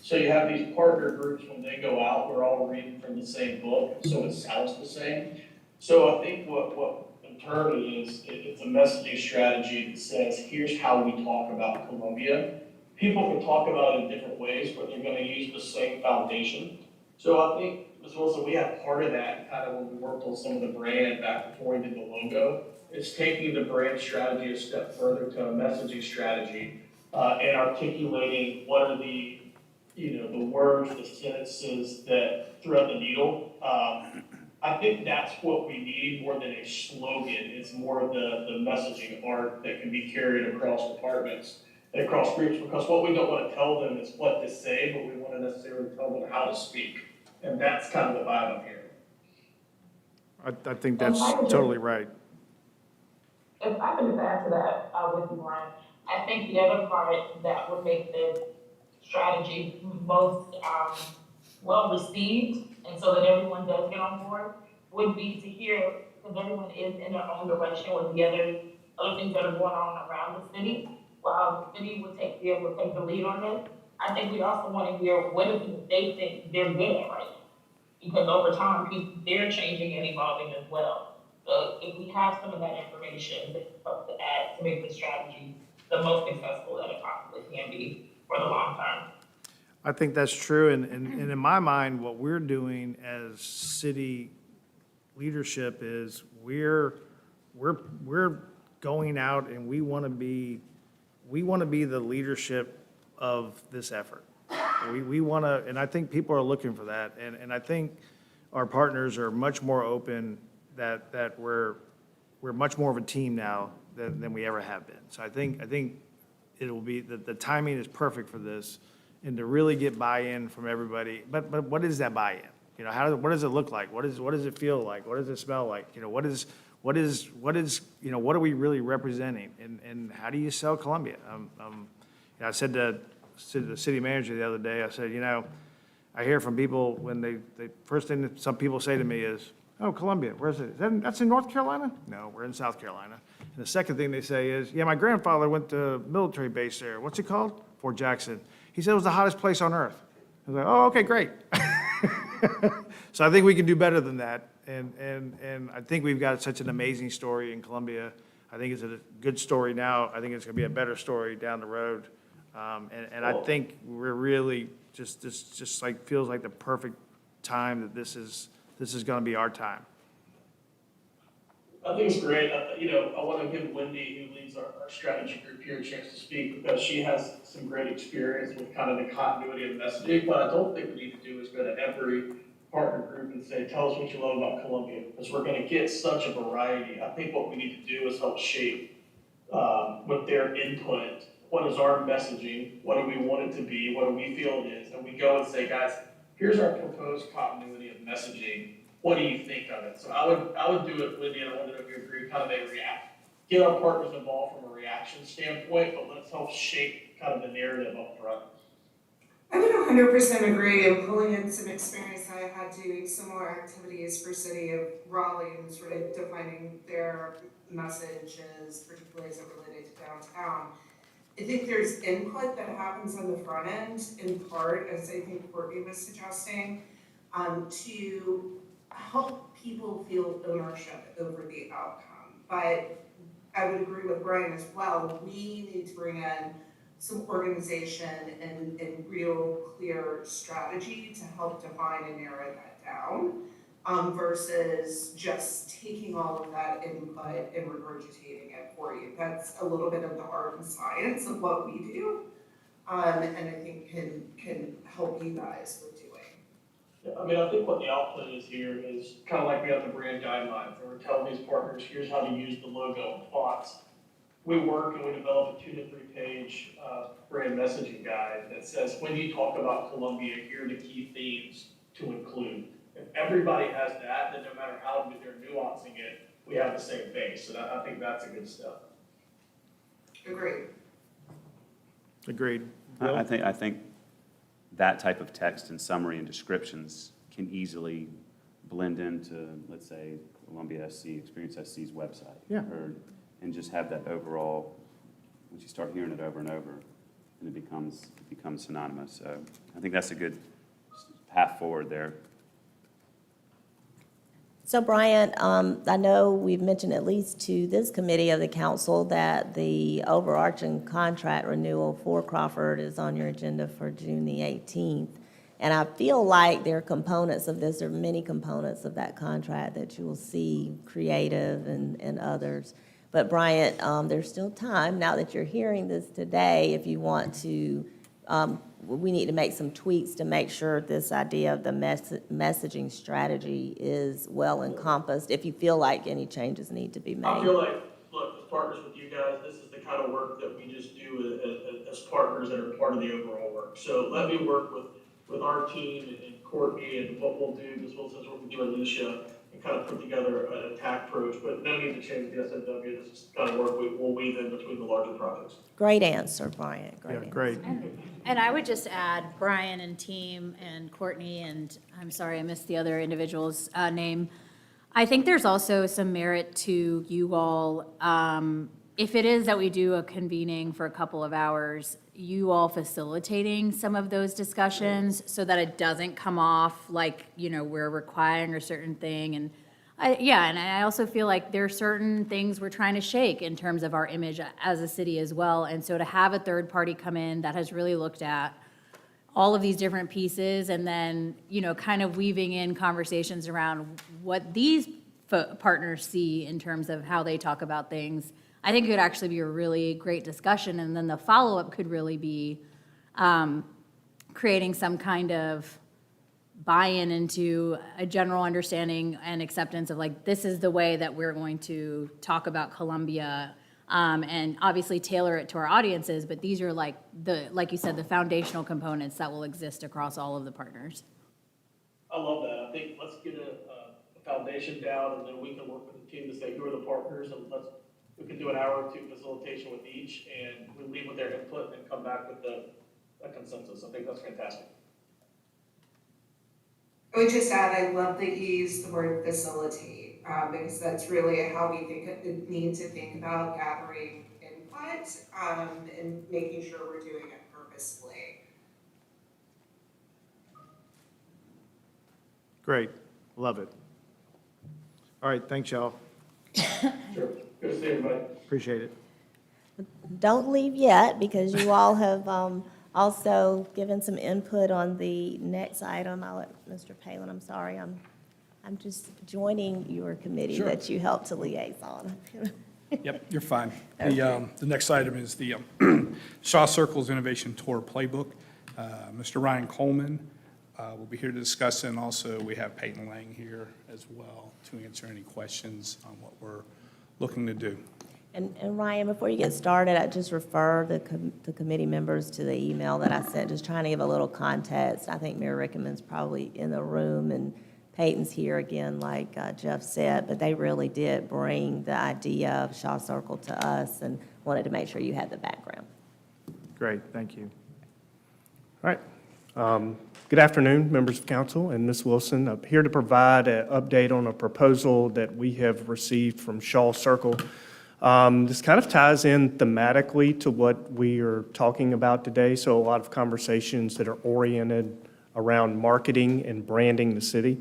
Speaker 9: So you have these partner groups, when they go out, we're all reading from the same book, so it sounds the same. So I think what in turn it's a messaging strategy that says, here's how we talk about Columbia. People can talk about it in different ways, but they're gonna use the same foundation. So I think, Ms. Wilson, we have part of that kind of when we worked on some of the brand back before we did the logo. It's taking the brand strategy a step further to a messaging strategy and articulating what are the words, the sentences that thread the needle. I think that's what we need more than a slogan. It's more of the messaging art that can be carried across departments and across groups, because what we don't want to tell them is what to say, but we want to necessarily tell them how to speak. And that's kind of the vibe I'm hearing.
Speaker 1: I think that's totally right.
Speaker 10: If I could just add to that with you, Brian, I think the other part that would make the strategy most well received, and so that everyone does get on board, would be to hear, because everyone is in their own direction with the other things that are going on around the city. While the city will take the lead on this, I think we also want to hear what is it they think they're good at right now. Because over time, they're changing and evolving as well. So if we have some of that information that helps to add to make the strategy the most successful that it possibly can be for the long term.
Speaker 1: I think that's true, and in my mind, what we're doing as city leadership is we're going out and we want to be the leadership of this effort. We want to, and I think people are looking for that, and I think our partners are much more open that we're much more of a team now than we ever have been. So I think it will be, the timing is perfect for this, and to really get buy-in from everybody. But what is that buy-in? You know, what does it look like? What does it feel like? What does it smell like? You know, what is, you know, what are we really representing? And how do you sell Columbia? You know, I said to the city manager the other day, I said, you know, I hear from people when they first thing that some people say to me is, oh, Columbia, where's it? That's in North Carolina? No, we're in South Carolina. And the second thing they say is, yeah, my grandfather went to a military base there. What's it called? Fort Jackson. He said it was the hottest place on earth. I was like, oh, okay, great. So I think we can do better than that. And I think we've got such an amazing story in Columbia. I think it's a good story now. I think it's going to be a better story down the road. And I think we're really just like, feels like the perfect time that this is going to be our time.
Speaker 9: I think it's great. You know, I want to give Wendy, who leads our strategy group here, a chance to speak because she has some great experience with kind of the continuity of messaging. But I don't think we need to do is go to every partner group and say, tell us what you love about Columbia, because we're going to get such a variety. I think what we need to do is help shape with their input. What is our messaging? What do we want it to be? What do we feel it is? And we go and say, guys, here's our proposed continuity of messaging. What do you think of it? So I would do it with you, and I wonder if you agree, kind of a get our partners involved from a reaction standpoint, but let's help shape kind of the narrative up front.
Speaker 11: I would 100% agree, and pulling in some experience I had doing similar activities for City of Raleigh and sort of defining their messages, particularly as it related to downtown. I think there's input that happens on the front end, in part, as I think Courtney was suggesting, to help people feel ownership over the outcome. But I would agree with Brian as well. We need to bring in some organization and real clear strategy to help define and narrow that down, versus just taking all of that input and regurgitating it for you. That's a little bit of the art and science of what we do, and I think can help you guys with doing.
Speaker 9: Yeah, I mean, I think what the output is here is kind of like we have the brand guidelines, and we're telling these partners, here's how to use the logo and fonts. We work and we develop a 2 to 3 page brand messaging guide that says, when you talk about Columbia, here are the key themes to include. If everybody has that, then no matter how they're nuancing it, we have the same base. So I think that's a good step.
Speaker 11: Agreed.
Speaker 1: Agreed.
Speaker 3: I think that type of text and summary and descriptions can easily blend into, let's say, Columbia SC, Experience SC's website.
Speaker 1: Yeah.
Speaker 3: And just have that overall, once you start hearing it over and over, then it becomes synonymous. So I think that's a good path forward there.
Speaker 6: So Brian, I know we've mentioned at least to this committee of the council that the overarching contract renewal for Crawford is on your agenda for June the 18th. And I feel like there are components of this, or many components of that contract that you will see, creative and others. But Brian, there's still time, now that you're hearing this today, if you want to, we need to make some tweaks to make sure this idea of the messaging strategy is well encompassed, if you feel like any changes need to be made.
Speaker 9: I feel like, look, as partners with you guys, this is the kind of work that we just do as partners that are part of the overall work. So let me work with our team and Courtney and what we'll do, as well as what we do with Alicia, and kind of put together an attack approach. But no need to change the SMW. This is the kind of work we'll weave in between the larger projects.
Speaker 6: Great answer, Brian, great answer.
Speaker 1: Great.
Speaker 8: And I would just add, Brian and team and Courtney, and I'm sorry, I missed the other individual's name. I think there's also some merit to you all, if it is that we do a convening for a couple of hours, you all facilitating some of those discussions so that it doesn't come off like, you know, we're requiring a certain thing. And I also feel like there are certain things we're trying to shake in terms of our image as a city as well. And so to have a third party come in that has really looked at all of these different pieces and then, you know, kind of weaving in conversations around what these partners see in terms of how they talk about things, I think it would actually be a really great discussion. And then the follow-up could really be creating some kind of buy-in into a general understanding and acceptance of like, this is the way that we're going to talk about Columbia, and obviously tailor it to our audiences, but these are like you said, the foundational components that will exist across all of the partners.
Speaker 9: I love that. I think let's get a foundation down, and then we can work with the team to say who are the partners, and we can do an hour or two facilitation with each, and we leave with their input and come back with a consensus. I think that's fantastic.
Speaker 11: I would just add, I love that you use the word facilitate, because that's really how we need to think about gathering input, and making sure we're doing it purposefully.
Speaker 1: Great, love it. All right, thanks, y'all.
Speaker 9: Sure. Good to see everybody.
Speaker 1: Appreciate it.
Speaker 6: Don't leave yet, because you all have also given some input on the next item. I'll let Mr. Palin, I'm sorry, I'm just joining your committee
Speaker 7: Sure.
Speaker 6: that you helped to liaison.
Speaker 7: Yep, you're fine. The next item is the Shaw Circles Innovation Tour Playbook. Mr. Ryan Coleman will be here to discuss, and also we have Peyton Lang here as well to answer any questions on what we're looking to do.
Speaker 6: And Ryan, before you get started, I'd just refer the committee members to the email that I sent, just trying to give a little context. I think Mayor Rickman's probably in the room, and Peyton's here again, like Jeff said, but they really did bring the idea of Shaw Circle to us, and wanted to make sure you had the background.
Speaker 1: Great, thank you.
Speaker 12: All right. Good afternoon, members of council and Ms. Wilson. I'm here to provide an update on a proposal that we have received from Shaw Circle. This kind of ties in thematically to what we are talking about today, so a lot of conversations that are oriented around marketing and branding the city.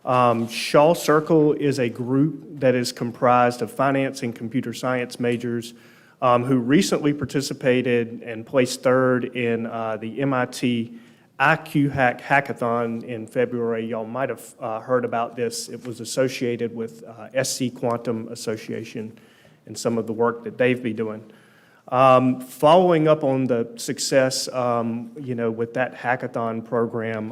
Speaker 12: Shaw Circle is a group that is comprised of finance and computer science majors who recently participated and placed third in the MIT IQ Hack Hackathon in February. Y'all might have heard about this. It was associated with SC Quantum Association and some of the work that they've been doing. Following up on the success, with that hackathon program,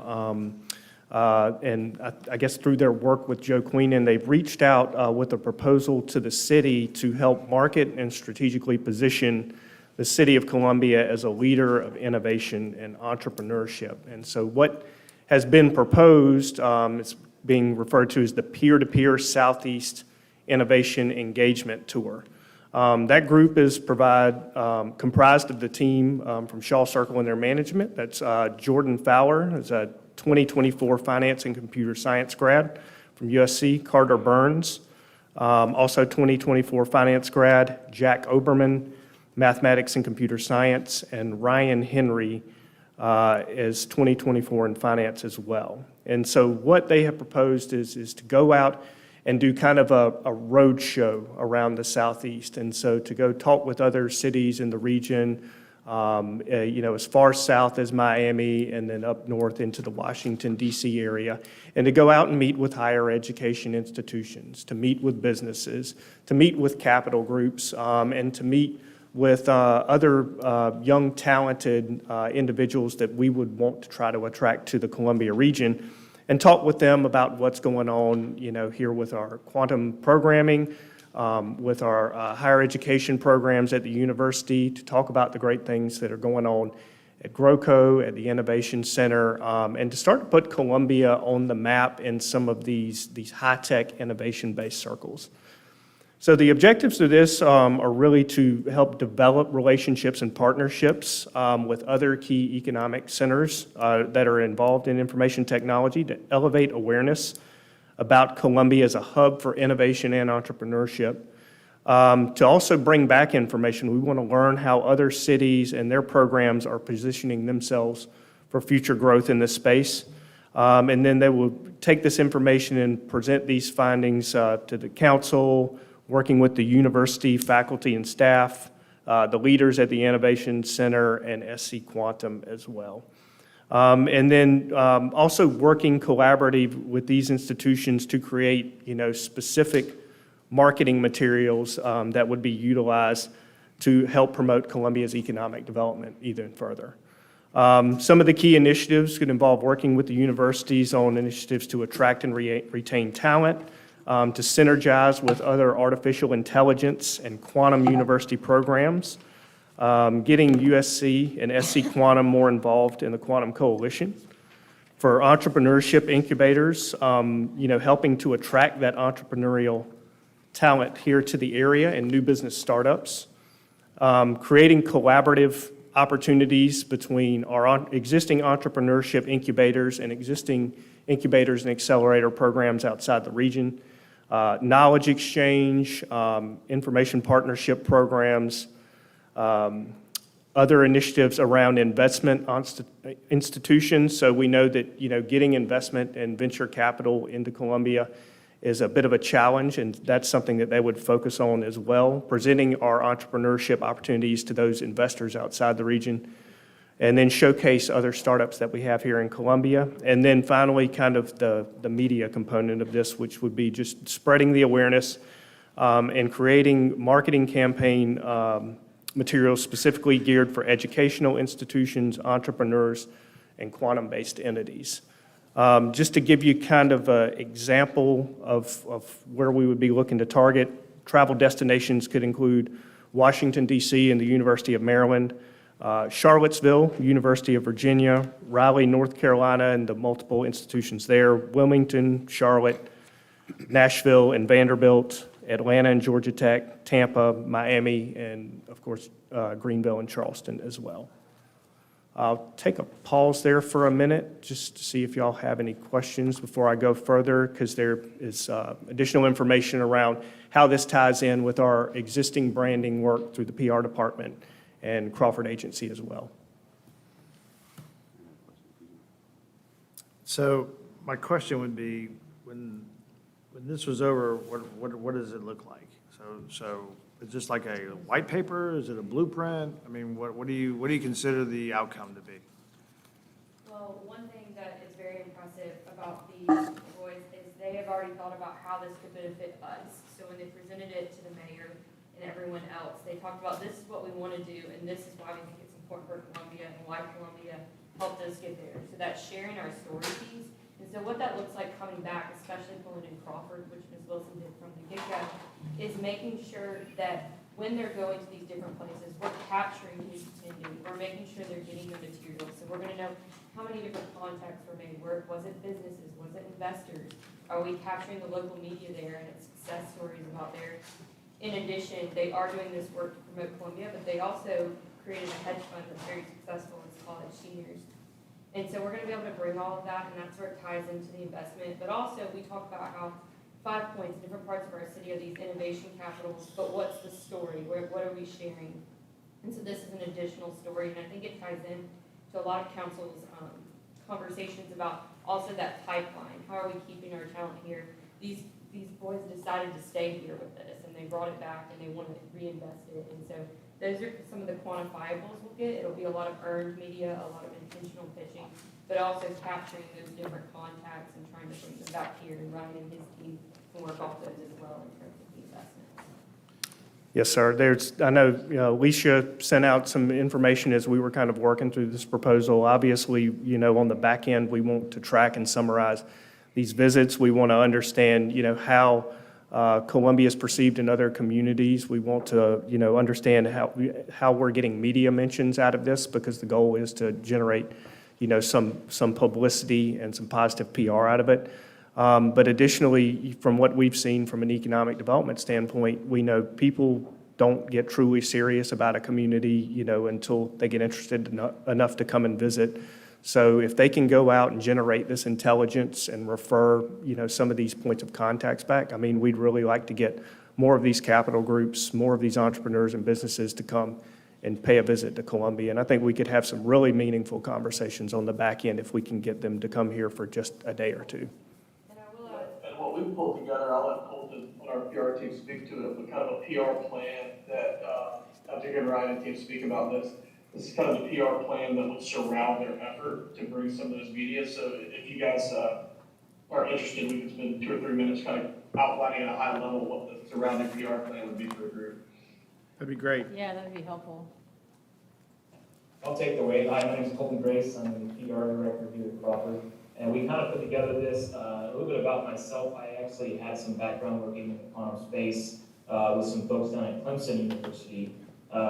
Speaker 12: and I guess through their work with Joe Queenan, they've reached out with a proposal to the city to help market and strategically position the city of Columbia as a leader of innovation and entrepreneurship. And so what has been proposed, it's being referred to as the Peer-to-Peer Southeast Innovation Engagement Tour. That group is comprised of the team from Shaw Circle and their management. That's Jordan Fowler, who's a 2024 Finance and Computer Science grad from USC, Carter Burns, also 2024 Finance grad, Jack Oberman, Mathematics and Computer Science, and Ryan Henry is 2024 in Finance as well. And so what they have proposed is to go out and do kind of a road show around the Southeast. And so to go talk with other cities in the region, as far south as Miami and then up north into the Washington, D.C. area, and to go out and meet with higher education institutions, to meet with businesses, to meet with capital groups, and to meet with other young, talented individuals that we would want to try to attract to the Columbia region, and talk with them about what's going on, here with our quantum programming, with our higher education programs at the university, to talk about the great things that are going on at GrowCo, at the Innovation Center, and to start to put Columbia on the map in some of these high-tech innovation-based circles. So the objectives of this are really to help develop relationships and partnerships with other key economic centers that are involved in information technology, to elevate awareness about Columbia as a hub for innovation and entrepreneurship, to also bring back information. We want to learn how other cities and their programs are positioning themselves for future growth in this space. And then they will take this information and present these findings to the council, working with the university faculty and staff, the leaders at the Innovation Center, and SC Quantum as well. And then also working collaboratively with these institutions to create, specific marketing materials that would be utilized to help promote Columbia's economic development even further. Some of the key initiatives could involve working with the universities on initiatives to attract and retain talent, to synergize with other artificial intelligence and quantum university programs, getting USC and SC Quantum more involved in the Quantum Coalition, for entrepreneurship incubators, helping to attract that entrepreneurial talent here to the area and new business startups, creating collaborative opportunities between our existing entrepreneurship incubators and existing incubators and accelerator programs outside the region, knowledge exchange, information partnership programs, other initiatives around investment institutions. So we know that, getting investment and venture capital into Columbia is a bit of a challenge, and that's something that they would focus on as well, presenting our entrepreneurship opportunities to those investors outside the region, and then showcase other startups that we have here in Columbia. And then finally, kind of the media component of this, which would be just spreading the awareness and creating marketing campaign materials specifically geared for educational institutions, entrepreneurs, and quantum-based entities. Just to give you kind of an example of where we would be looking to target, travel destinations could include Washington, D.C. and the University of Maryland, Charlottesville, University of Virginia, Raleigh, North Carolina, and the multiple institutions there, Wilmington, Charlotte, Nashville, and Vanderbilt, Atlanta and Georgia Tech, Tampa, Miami, and of course, Greenville and Charleston as well. I'll take a pause there for a minute just to see if y'all have any questions before I go further, because there is additional information around how this ties in with our existing branding work through the PR department and Crawford Agency as well.
Speaker 1: So my question would be, when this was over, what does it look like? So is this like a white paper? Is it a blueprint? I mean, what do you consider the outcome to be?
Speaker 13: Well, one thing that is very impressive about these boys is they have already thought about how this could benefit us. So when they presented it to the mayor and everyone else, they talked about this is what we want to do, and this is why we think it's important for Columbia and why Columbia helped us get there. So that's sharing our story piece. And so what that looks like coming back, especially pulling in Crawford, which Ms. Wilson did from the get-go, is making sure that when they're going to these different places, we're capturing who's attending, we're making sure they're getting the materials. So we're gonna know how many different contacts were made. Was it businesses? Was it investors? Are we capturing the local media there and its success stories about there? In addition, they are doing this work to promote Columbia, but they also created a hedge fund that's very successful. It's College Seniors. And so we're going to be able to bring all of that, and that's where it ties into the investment. But also, we talk about how 5 points, different parts of our city are these innovation capitals, but what's the story? What are we sharing? And so this is an additional story, and I think it ties in to a lot of council's conversations about also that pipeline. How are we keeping our talent here? These boys decided to stay here with us, and they brought it back, and they want to reinvest it. And so those are some of the quantifiables we'll get. It'll be a lot of earned media, a lot of intentional pitching, but also capturing those different contacts and trying to bring them back here, and Ryan and his team can work off those as well in terms of the investments.
Speaker 12: Yes, sir. I know Alicia sent out some information as we were kind of working through this proposal. Obviously, on the back end, we want to track and summarize these visits. We want to understand, how Columbia is perceived in other communities. We want to, understand how we're getting media mentions out of this, because the goal is to generate, some publicity and some positive PR out of it. But additionally, from what we've seen from an economic development standpoint, we know people don't get truly serious about a community, until they get interested enough to come and visit. So if they can go out and generate this intelligence and refer, some of these points of contacts back, we'd really like to get more of these capital groups, more of these entrepreneurs and businesses to come and pay a visit to Columbia. And I think we could have some really meaningful conversations on the back end if we can get them to come here for just a day or two.
Speaker 9: And what we've pulled together, I'll let Colton on our PR team speak to it, but kind of a PR plan that, Dr. and Ryan and team speak about this. This is kind of the PR plan that would surround their effort to bring some of those media. So if you guys are interested, we could spend 2 or 3 minutes kind of outlining at a high level what the surrounding PR plan would be for the group.
Speaker 1: That'd be great.
Speaker 8: Yeah, that would be helpful.
Speaker 14: I'll take the weight. Hi, my name is Colton Grace. I'm the PR director here at Crawford. And we kind of put together this, a little bit about myself. I actually had some background working in the quantum space with some folks down at Clemson University.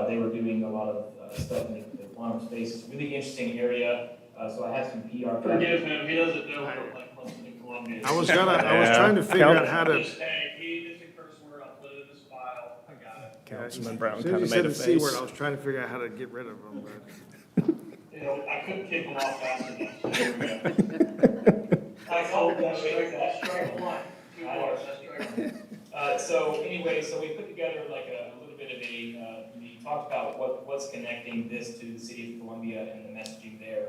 Speaker 14: They were doing a lot of stuff in the quantum space. It's a really interesting area. So I have some PR.
Speaker 9: Forgive him, he doesn't know what like Clemson and Columbia is.
Speaker 1: I was trying to figure out how to.
Speaker 9: Just, hey, it's a curse word, I'll put it in this file, I got it.
Speaker 12: Councilman Brown
Speaker 1: As
Speaker 12: kind
Speaker 1: soon
Speaker 12: of
Speaker 1: as you
Speaker 12: made a
Speaker 1: said the C word,
Speaker 12: face.
Speaker 1: I was trying to figure out how to get rid of them, but.
Speaker 9: You know, I couldn't kick him off fast enough, so there we go. I told that strike one, 2 bars, that's strike one.
Speaker 14: So anyway, so we put together like a little bit of we talked about what's connecting this to the city of Columbia and the messaging there.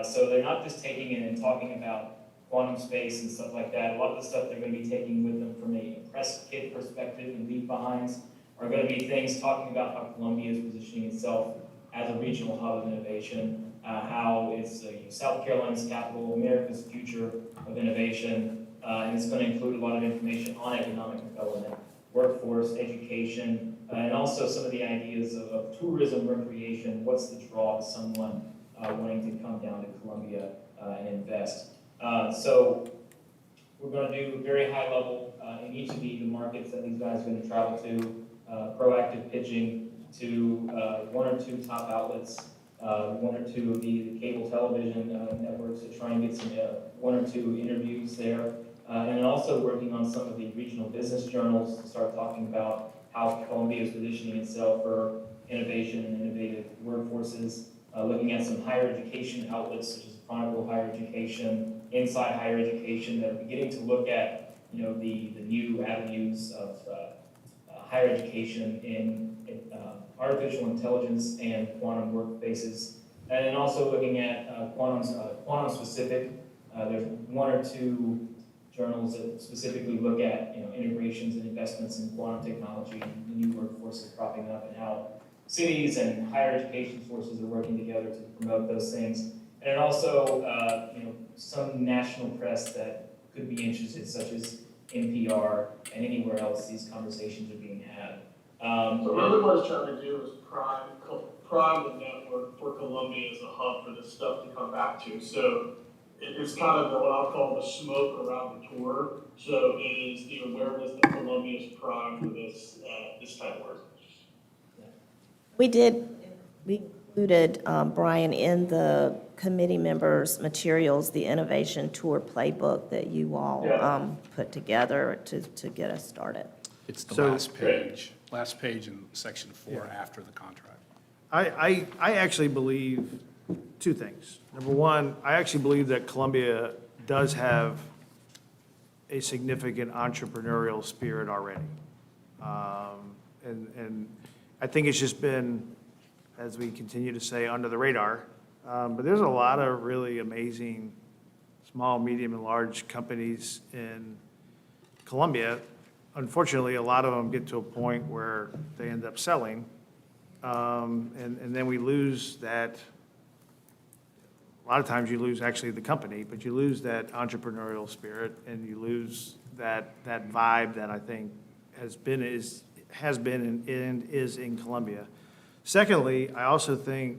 Speaker 14: So they're not just taking it and talking about quantum space and stuff like that. A lot of the stuff they're going to be taking with them from a press kit perspective and leave behinds are going to be things talking about how Columbia is positioning itself as a regional hub of innovation, how it's South Carolina's capital, America's future of innovation, and it's going to include a lot of information on economic development, workforce, education, and also some of the ideas of tourism, recreation. What's the draw to someone wanting to come down to Columbia and invest? So we're going to do very high level in each of the markets that these guys are going to travel to, proactive pitching to 1 or 2 top outlets, 1 or 2 of the cable television networks to try and get some 1 or 2 interviews there. And also working on some of the regional business journals to start talking about how Columbia is positioning itself for innovation and innovative workforces, looking at some higher education outlets such as Chronicle Higher Education, Inside Higher Education, that are beginning to look at the new avenues of higher education in artificial intelligence and quantum workspaces, and then also looking at quantum specific. There's 1 or 2 journals that specifically look at integrations and investments in quantum technology and the new workforces cropping up, and how cities and higher education sources are working together to promote those things. And then also some national press that could be interested, such as NPR and anywhere else these conversations are being had.
Speaker 9: So really what it's trying to do is prime the network for Columbia as a hub for this stuff to come back to. So it's kind of what I'll call the smoke around the tour. So it is the awareness that Columbia is prime for this type of work.
Speaker 6: We included, Brian, in the committee members' materials, the innovation tour playbook that you all put together to get us started.
Speaker 7: It's the
Speaker 1: So-
Speaker 7: last page in section 4 after the contract.
Speaker 1: I actually believe 2 things. Number one, I actually believe that Columbia does have a significant entrepreneurial spirit already. And I think it's just been, as we continue to say, under the radar. But there's a lot of really amazing small, medium, and large companies in Columbia. Unfortunately, a lot of them get to a point where they end up selling. And then we lose that. A lot of times you lose actually the company, but you lose that entrepreneurial spirit, and you lose that vibe that I think has been and is in Columbia. Secondly, I also think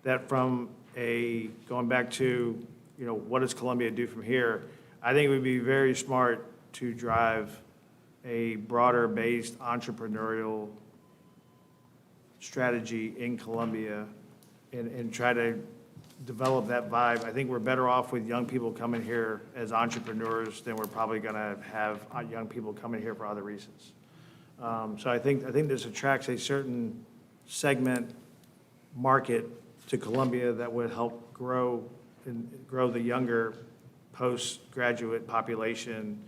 Speaker 1: that from going back to, what does Columbia do from here? I think it would be very smart to drive a broader-based entrepreneurial strategy in Columbia and try to develop that vibe. I think we're better off with young people coming here as entrepreneurs than we're probably going to have young people coming here for other reasons. So I think this attracts a certain segment market to Columbia that would help grow the younger postgraduate population.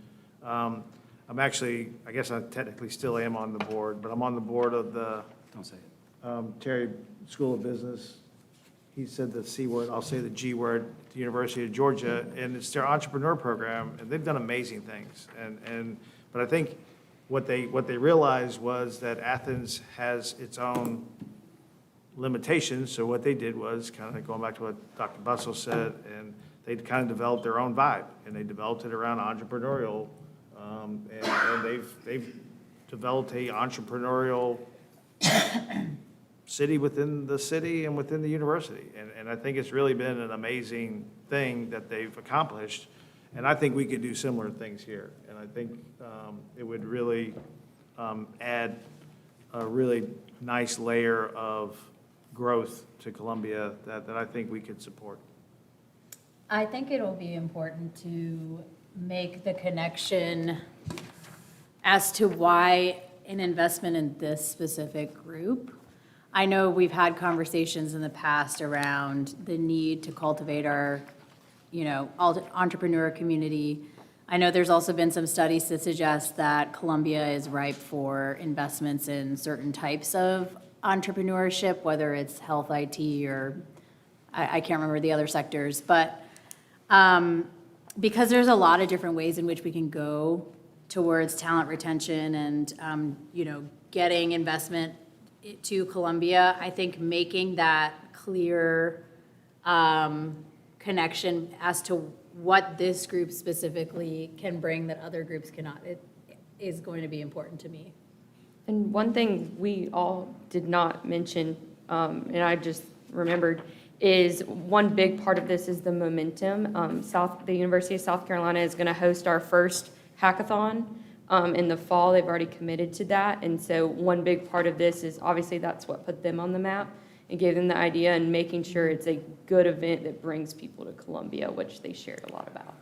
Speaker 1: I'm actually, I guess I technically still am on the board, but I'm on the board of the
Speaker 3: Don't say it.
Speaker 1: Terry School of Business. He said the C word, I'll say the G word, at the University of Georgia, and it's their entrepreneur program, and they've done amazing things. But I think what they realized was that Athens has its own limitations, so what they did was, kind of going back to what Dr. Bussell said, and they kind of developed their own vibe, and they developed it around entrepreneurial, and they've developed a entrepreneurial city within the city and within the university. And I think it's really been an amazing thing that they've accomplished. And I think we could do similar things here. And I think it would really add a really nice layer of growth to Columbia that I think we could support.
Speaker 8: I think it'll be important to make the connection as to why an investment in this specific group. I know we've had conversations in the past around the need to cultivate our, entrepreneur community. I know there's also been some studies that suggest that Columbia is ripe for investments in certain types of entrepreneurship, whether it's health, IT, or I can't remember the other sectors, but because there's a lot of different ways in which we can go towards talent retention and, getting investment to Columbia, I think making that clear connection as to what this group specifically can bring that other groups cannot, it is going to be important to me.
Speaker 13: And one thing we all did not mention, and I just remembered, is one big part of this is the momentum. The University of South Carolina is going to host our first hackathon in the fall. They've already committed to that. And so one big part of this is obviously that's what put them on the map and gave them the idea, and making sure it's a good event that brings people to Columbia, which they shared a lot about.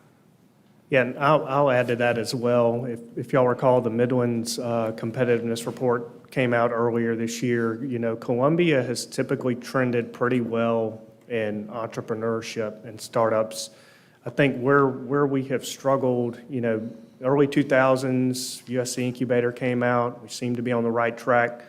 Speaker 12: Yeah, and I'll add to that as well. If y'all recall, the Midlands competitiveness report came out earlier this year. Columbia has typically trended pretty well in entrepreneurship and startups. I think where we have struggled, early 2000s, USC Incubator came out. We seem to be on the right track.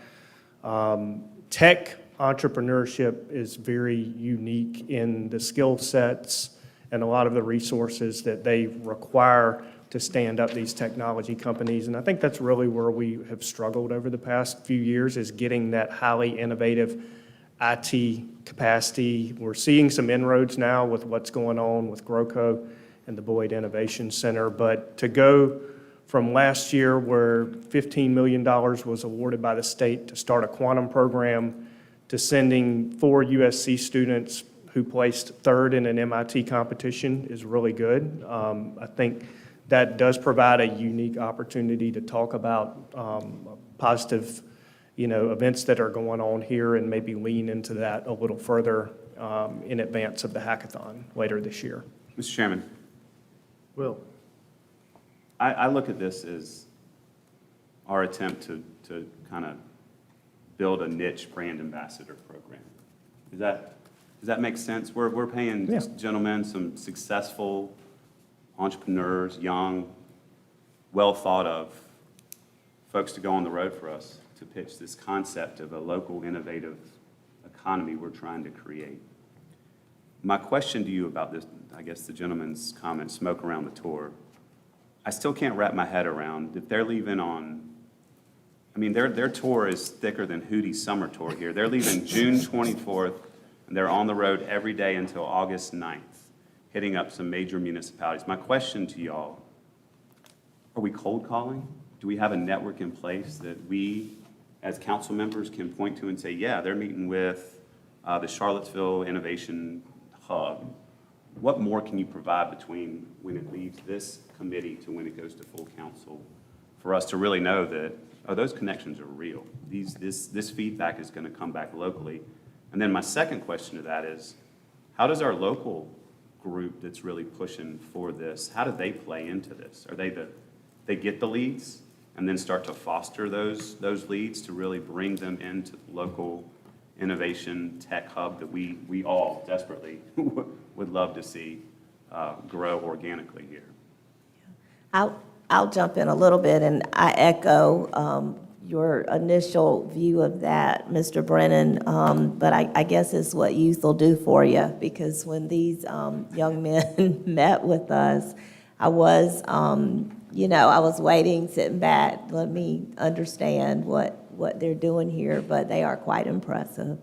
Speaker 12: Tech entrepreneurship is very unique in the skill sets and a lot of the resources that they require to stand up these technology companies. And I think that's really where we have struggled over the past few years, is getting that highly innovative IT capacity. We're seeing some inroads now with what's going on with GrowCo and the Boyd Innovation Center. But to go from last year, where $15 million was awarded by the state to start a quantum program, to sending 4 USC students who placed third in an MIT competition is really good. I think that does provide a unique opportunity to talk about positive, events that are going on here, and maybe lean into that a little further in advance of the hackathon later this year.
Speaker 3: Mr. Chairman,
Speaker 1: Will?
Speaker 3: I look at this as our attempt to kind of build a niche brand ambassador program. Does that make sense? We're paying gentlemen, some successful entrepreneurs, young, well thought of folks to go on the road for us to pitch this concept of a local innovative economy we're trying to create. My question to you about this, I guess the gentleman's comment, smoke around the tour, I still can't wrap my head around if they're leaving on, their tour is thicker than Hootie's summer tour here. They're leaving June 24th, and they're on the road every day until August 9th, hitting up some major municipalities. My question to y'all, are we cold calling? Do we have a network in place that we, as council members, can point to and say, yeah, they're meeting with the Charlottesville Innovation Hub? What more can you provide between when it leaves this committee to when it goes to full council for us to really know that, those connections are real? This feedback is going to come back locally. And then my second question to that is, how does our local group that's really pushing for this, how do they play into this? Are they get the leads and then start to foster those leads to really bring them into the local innovation tech hub that we all desperately would love to see grow organically here?
Speaker 6: I'll jump in a little bit, and I echo your initial view of that, Mr. Brennan, but I guess it's what youth will do for you, because when these young men met with us, I was waiting, sitting back, let me understand what they're doing here, but they are quite impressive.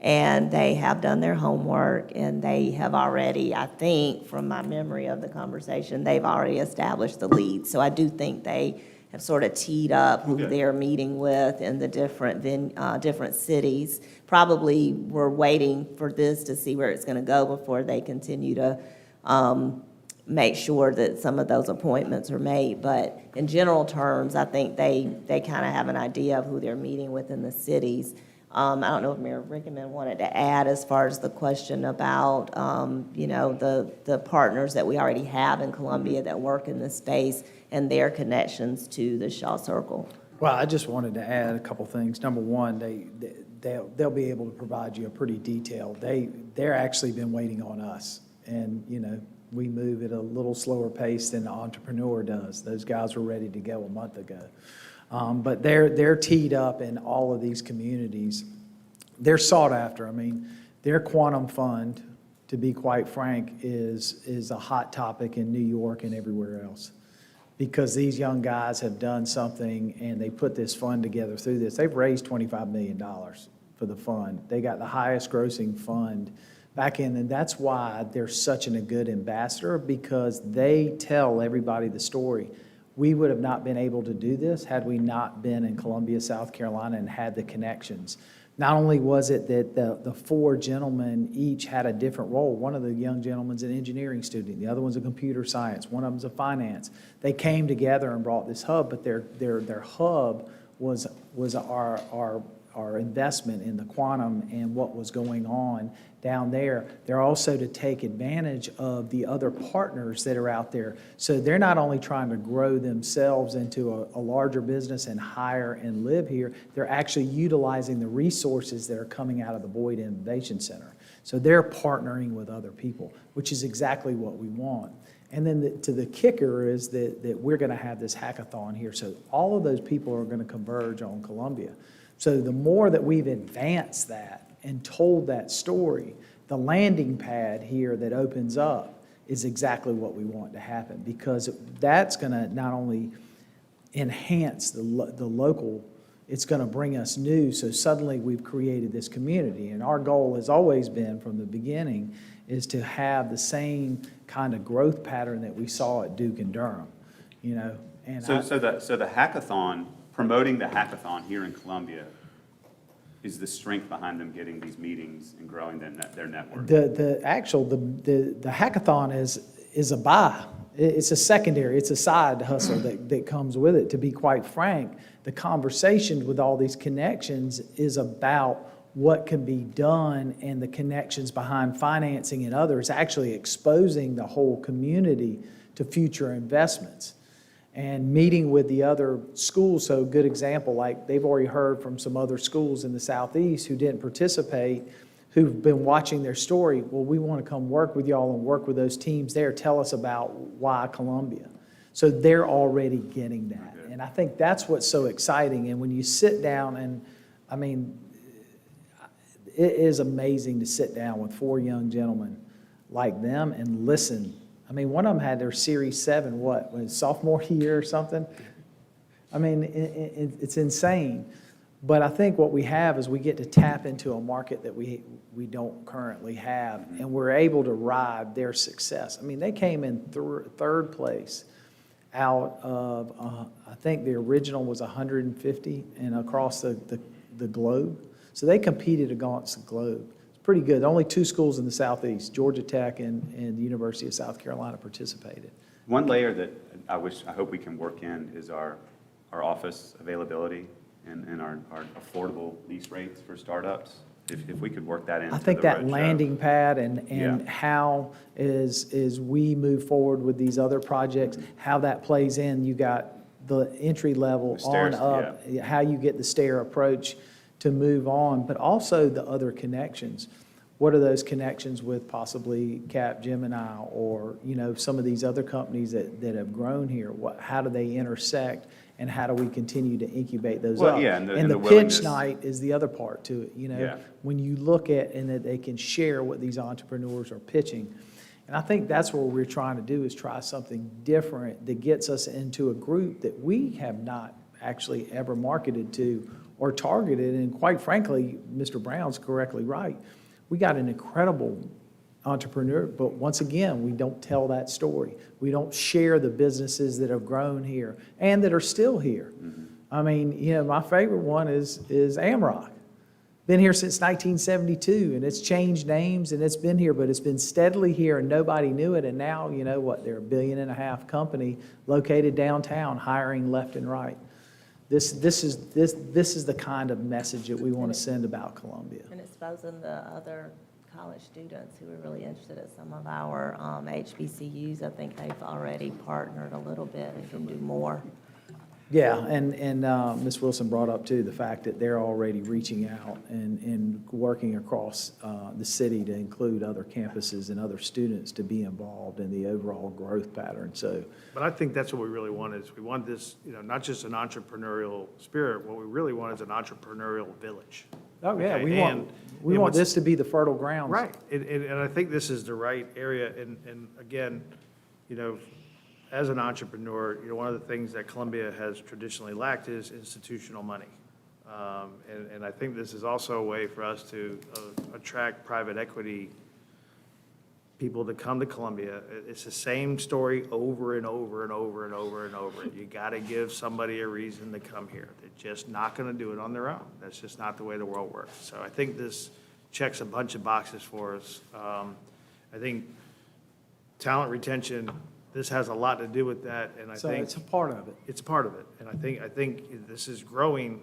Speaker 6: And they have done their homework, and they have already, I think, from my memory of the conversation, they've already established the lead. So I do think they have sort of teed up who they're meeting with in the different cities. Probably we're waiting for this to see where it's going to go before they continue to make sure that some of those appointments are made. But in general terms, I think they kind of have an idea of who they're meeting with in the cities. I don't know if Mayor Rickaman wanted to add as far as the question about, the partners that we already have in Columbia that work in this space and their connections to the Shaw Circle.
Speaker 15: Well, I just wanted to add a couple things. Number one, they'll be able to provide you a pretty detailed, they're actually been waiting on us. And, we move at a little slower pace than the entrepreneur does. Those guys were ready to go a month ago. But they're teed up in all of these communities. They're sought after. I mean, their quantum fund, to be quite frank, is a hot topic in New York and everywhere else. Because these young guys have done something and they put this fund together through this. They've raised $25 million for the fund. They got the highest grossing fund back in, and that's why they're such a good ambassador, because they tell everybody the story. We would have not been able to do this had we not been in Columbia, South Carolina, and had the connections. Not only was it that the four gentlemen each had a different role. One of the young gentlemen's an engineering student, the other one's a computer science, one of them's a finance. They came together and brought this hub, but their hub was our investment in the quantum and what was going on down there. They're also to take advantage of the other partners that are out there. So they're not only trying to grow themselves into a larger business and hire and live here, they're actually utilizing the resources that are coming out of the Boyd Innovation Center. So they're partnering with other people, which is exactly what we want. And then to the kicker is that we're going to have this hackathon here. So all of those people are going to converge on Columbia. So the more that we've advanced that and told that story, the landing pad here that opens up is exactly what we want to happen, because that's going to not only enhance the local, it's going to bring us new. So suddenly we've created this community. And our goal has always been from the beginning is to have the same kind of growth pattern that we saw at Duke and Durham, And
Speaker 3: So the hackathon, promoting the hackathon here in Columbia is the strength behind them getting these meetings and growing their network.
Speaker 15: The hackathon is a buy. It's a secondary, it's a side hustle that comes with it. To be quite frank, the conversation with all these connections is about what can be done and the connections behind financing and others, actually exposing the whole community to future investments. And meeting with the other schools, so a good example, like they've already heard from some other schools in the Southeast who didn't participate, who've been watching their story. Well, we want to come work with y'all and work with those teams there. Tell us about why Columbia. So they're already getting that. And I think that's what's so exciting. And when you sit down and, I mean, it is amazing to sit down with four young gentlemen like them and listen. I mean, one of them had their Series 7, sophomore year or something? I mean, it's insane. But I think what we have is we get to tap into a market that we don't currently have, and we're able to ride their success. I mean, they came in third place out of, I think the original was 150 and across the globe. So they competed against the globe. Pretty good. Only two schools in the Southeast, Georgia Tech and the University of South Carolina, participated.
Speaker 3: One layer that I hope we can work in is our office availability and our affordable lease rates for startups. If we could work that into
Speaker 15: I think
Speaker 3: the
Speaker 15: that
Speaker 3: roadshow.
Speaker 15: landing pad and how as we move forward with these other projects, how that plays in. You got the entry level
Speaker 3: The stairs,
Speaker 15: on up, how you get the stair approach to move on, but also the other connections. What are those connections with possibly Capgemini or, some of these other companies that have grown here? How do they intersect, and how do we continue to incubate those up?
Speaker 3: Yeah, and
Speaker 15: the
Speaker 3: the
Speaker 15: pitch
Speaker 3: willingness.
Speaker 15: night is the other part to it,
Speaker 3: Yeah.
Speaker 15: When you look at and that they can share what these entrepreneurs are pitching. And I think that's what we're trying to do, is try something different that gets us into a group that we have not actually ever marketed to or targeted. And quite frankly, Mr. Brown's correctly right. We got an incredible entrepreneur, but once again, we don't tell that story. We don't share the businesses that have grown here and that are still here. I mean, my favorite one is Amrock. Been here since 1972, and it's changed names, and it's been here, but it's been steadily here, and nobody knew it. And now, they're a $1.5 billion company located downtown, hiring left and right. This is the kind of message that we want to send about Columbia.
Speaker 6: And exposing the other college students who are really interested at some of our HBCUs, I think they've already partnered a little bit and can do more.
Speaker 15: Yeah, and Ms. Wilson brought up too, the fact that they're already reaching out and working across the city to include other campuses and other students to be involved in the overall growth pattern, so.
Speaker 1: But I think that's what we really want is, we want this, not just an entrepreneurial spirit, what we really want is an entrepreneurial village.
Speaker 15: Oh, yeah,
Speaker 1: Okay,
Speaker 15: we want
Speaker 1: and what's-
Speaker 15: this to be the fertile ground.
Speaker 1: Right, and I think this is the right area, and again, as an entrepreneur, one of the things that Columbia has traditionally lacked is institutional money. And I think this is also a way for us to attract private equity people to come to Columbia. It's the same story over and over and over and over and over. You got to give somebody a reason to come here. They're just not going to do it on their own. That's just not the way the world works. So I think this checks a bunch of boxes for us. I think talent retention, this has a lot to do with that, and I
Speaker 15: So
Speaker 1: think.
Speaker 15: it's a part of it.
Speaker 1: It's part of it, and I think this is growing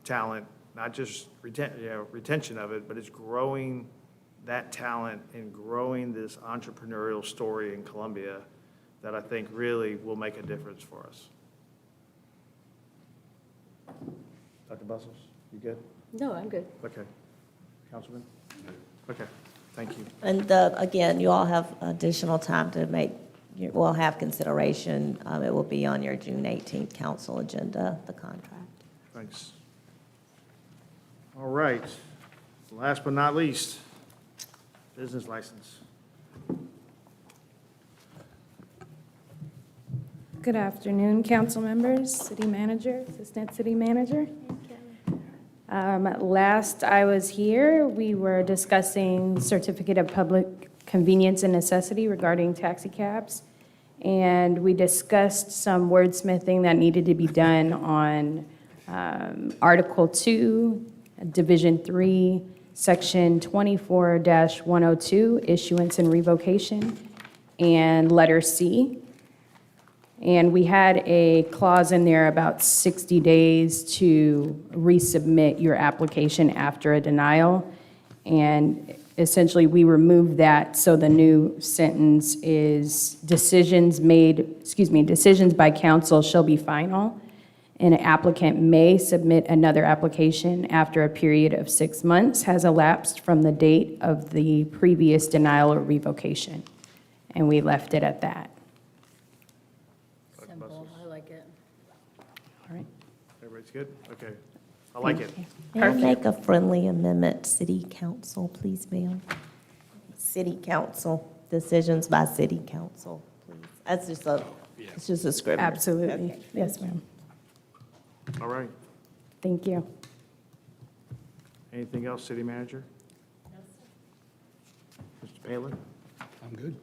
Speaker 1: talent, not just retention of it, but it's growing that talent and growing this entrepreneurial story in Columbia that I think really will make a difference for us. Dr. Bustles, you good?
Speaker 8: No, I'm good.
Speaker 1: Okay. Councilman? Okay, thank you.
Speaker 6: And again, you all have additional time to we'll have consideration. It will be on your June 18th council agenda, the contract.
Speaker 1: Thanks. All right, last but not least, business license.
Speaker 16: Good afternoon, council members, city manager, assistant city manager. Last I was here, we were discussing certificate of public convenience and necessity regarding taxi cabs. And we discussed some wordsmithing that needed to be done on Article 2, Division 3, Section 24-102, issuance and revocation, and letter C. And we had a clause in there about 60 days to resubmit your application after a denial. And essentially, we removed that, so the new sentence is decisions by council shall be final. And an applicant may submit another application after a period of 6 months has elapsed from the date of the previous denial or revocation. And we left it at that.
Speaker 8: Simple, I like it.
Speaker 16: All right.
Speaker 1: Everybody's good? Okay, I like it.
Speaker 6: May I make a friendly amendment, city council, please, ma'am? City council, decisions by city council, please. That's just it's just a script.
Speaker 16: Absolutely.
Speaker 6: Okay.
Speaker 16: Yes, ma'am.
Speaker 1: All right.
Speaker 16: Thank you.
Speaker 1: Anything else, city manager? Mr. Palin?
Speaker 7: I'm good.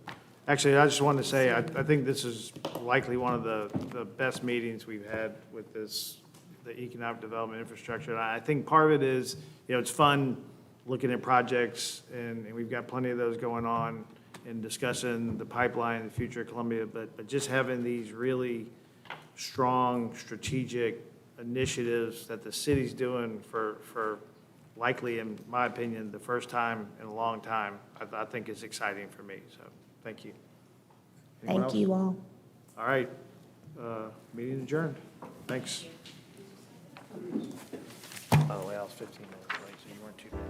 Speaker 1: Actually, I just wanted to say, I think this is likely one of the best meetings we've had with this, the economic development infrastructure. And I think part of it is, it's fun looking at projects, and we've got plenty of those going on, and discussing the pipeline, the future of Columbia, but just having these really strong strategic initiatives that the city's doing for likely, in my opinion, the first time in a long time, I think is exciting for me, so thank you. Anyone
Speaker 6: Thank
Speaker 1: else?
Speaker 6: you all.
Speaker 1: All right, meeting adjourned. Thanks. By the way, I was 15 minutes late, so you weren't too bad.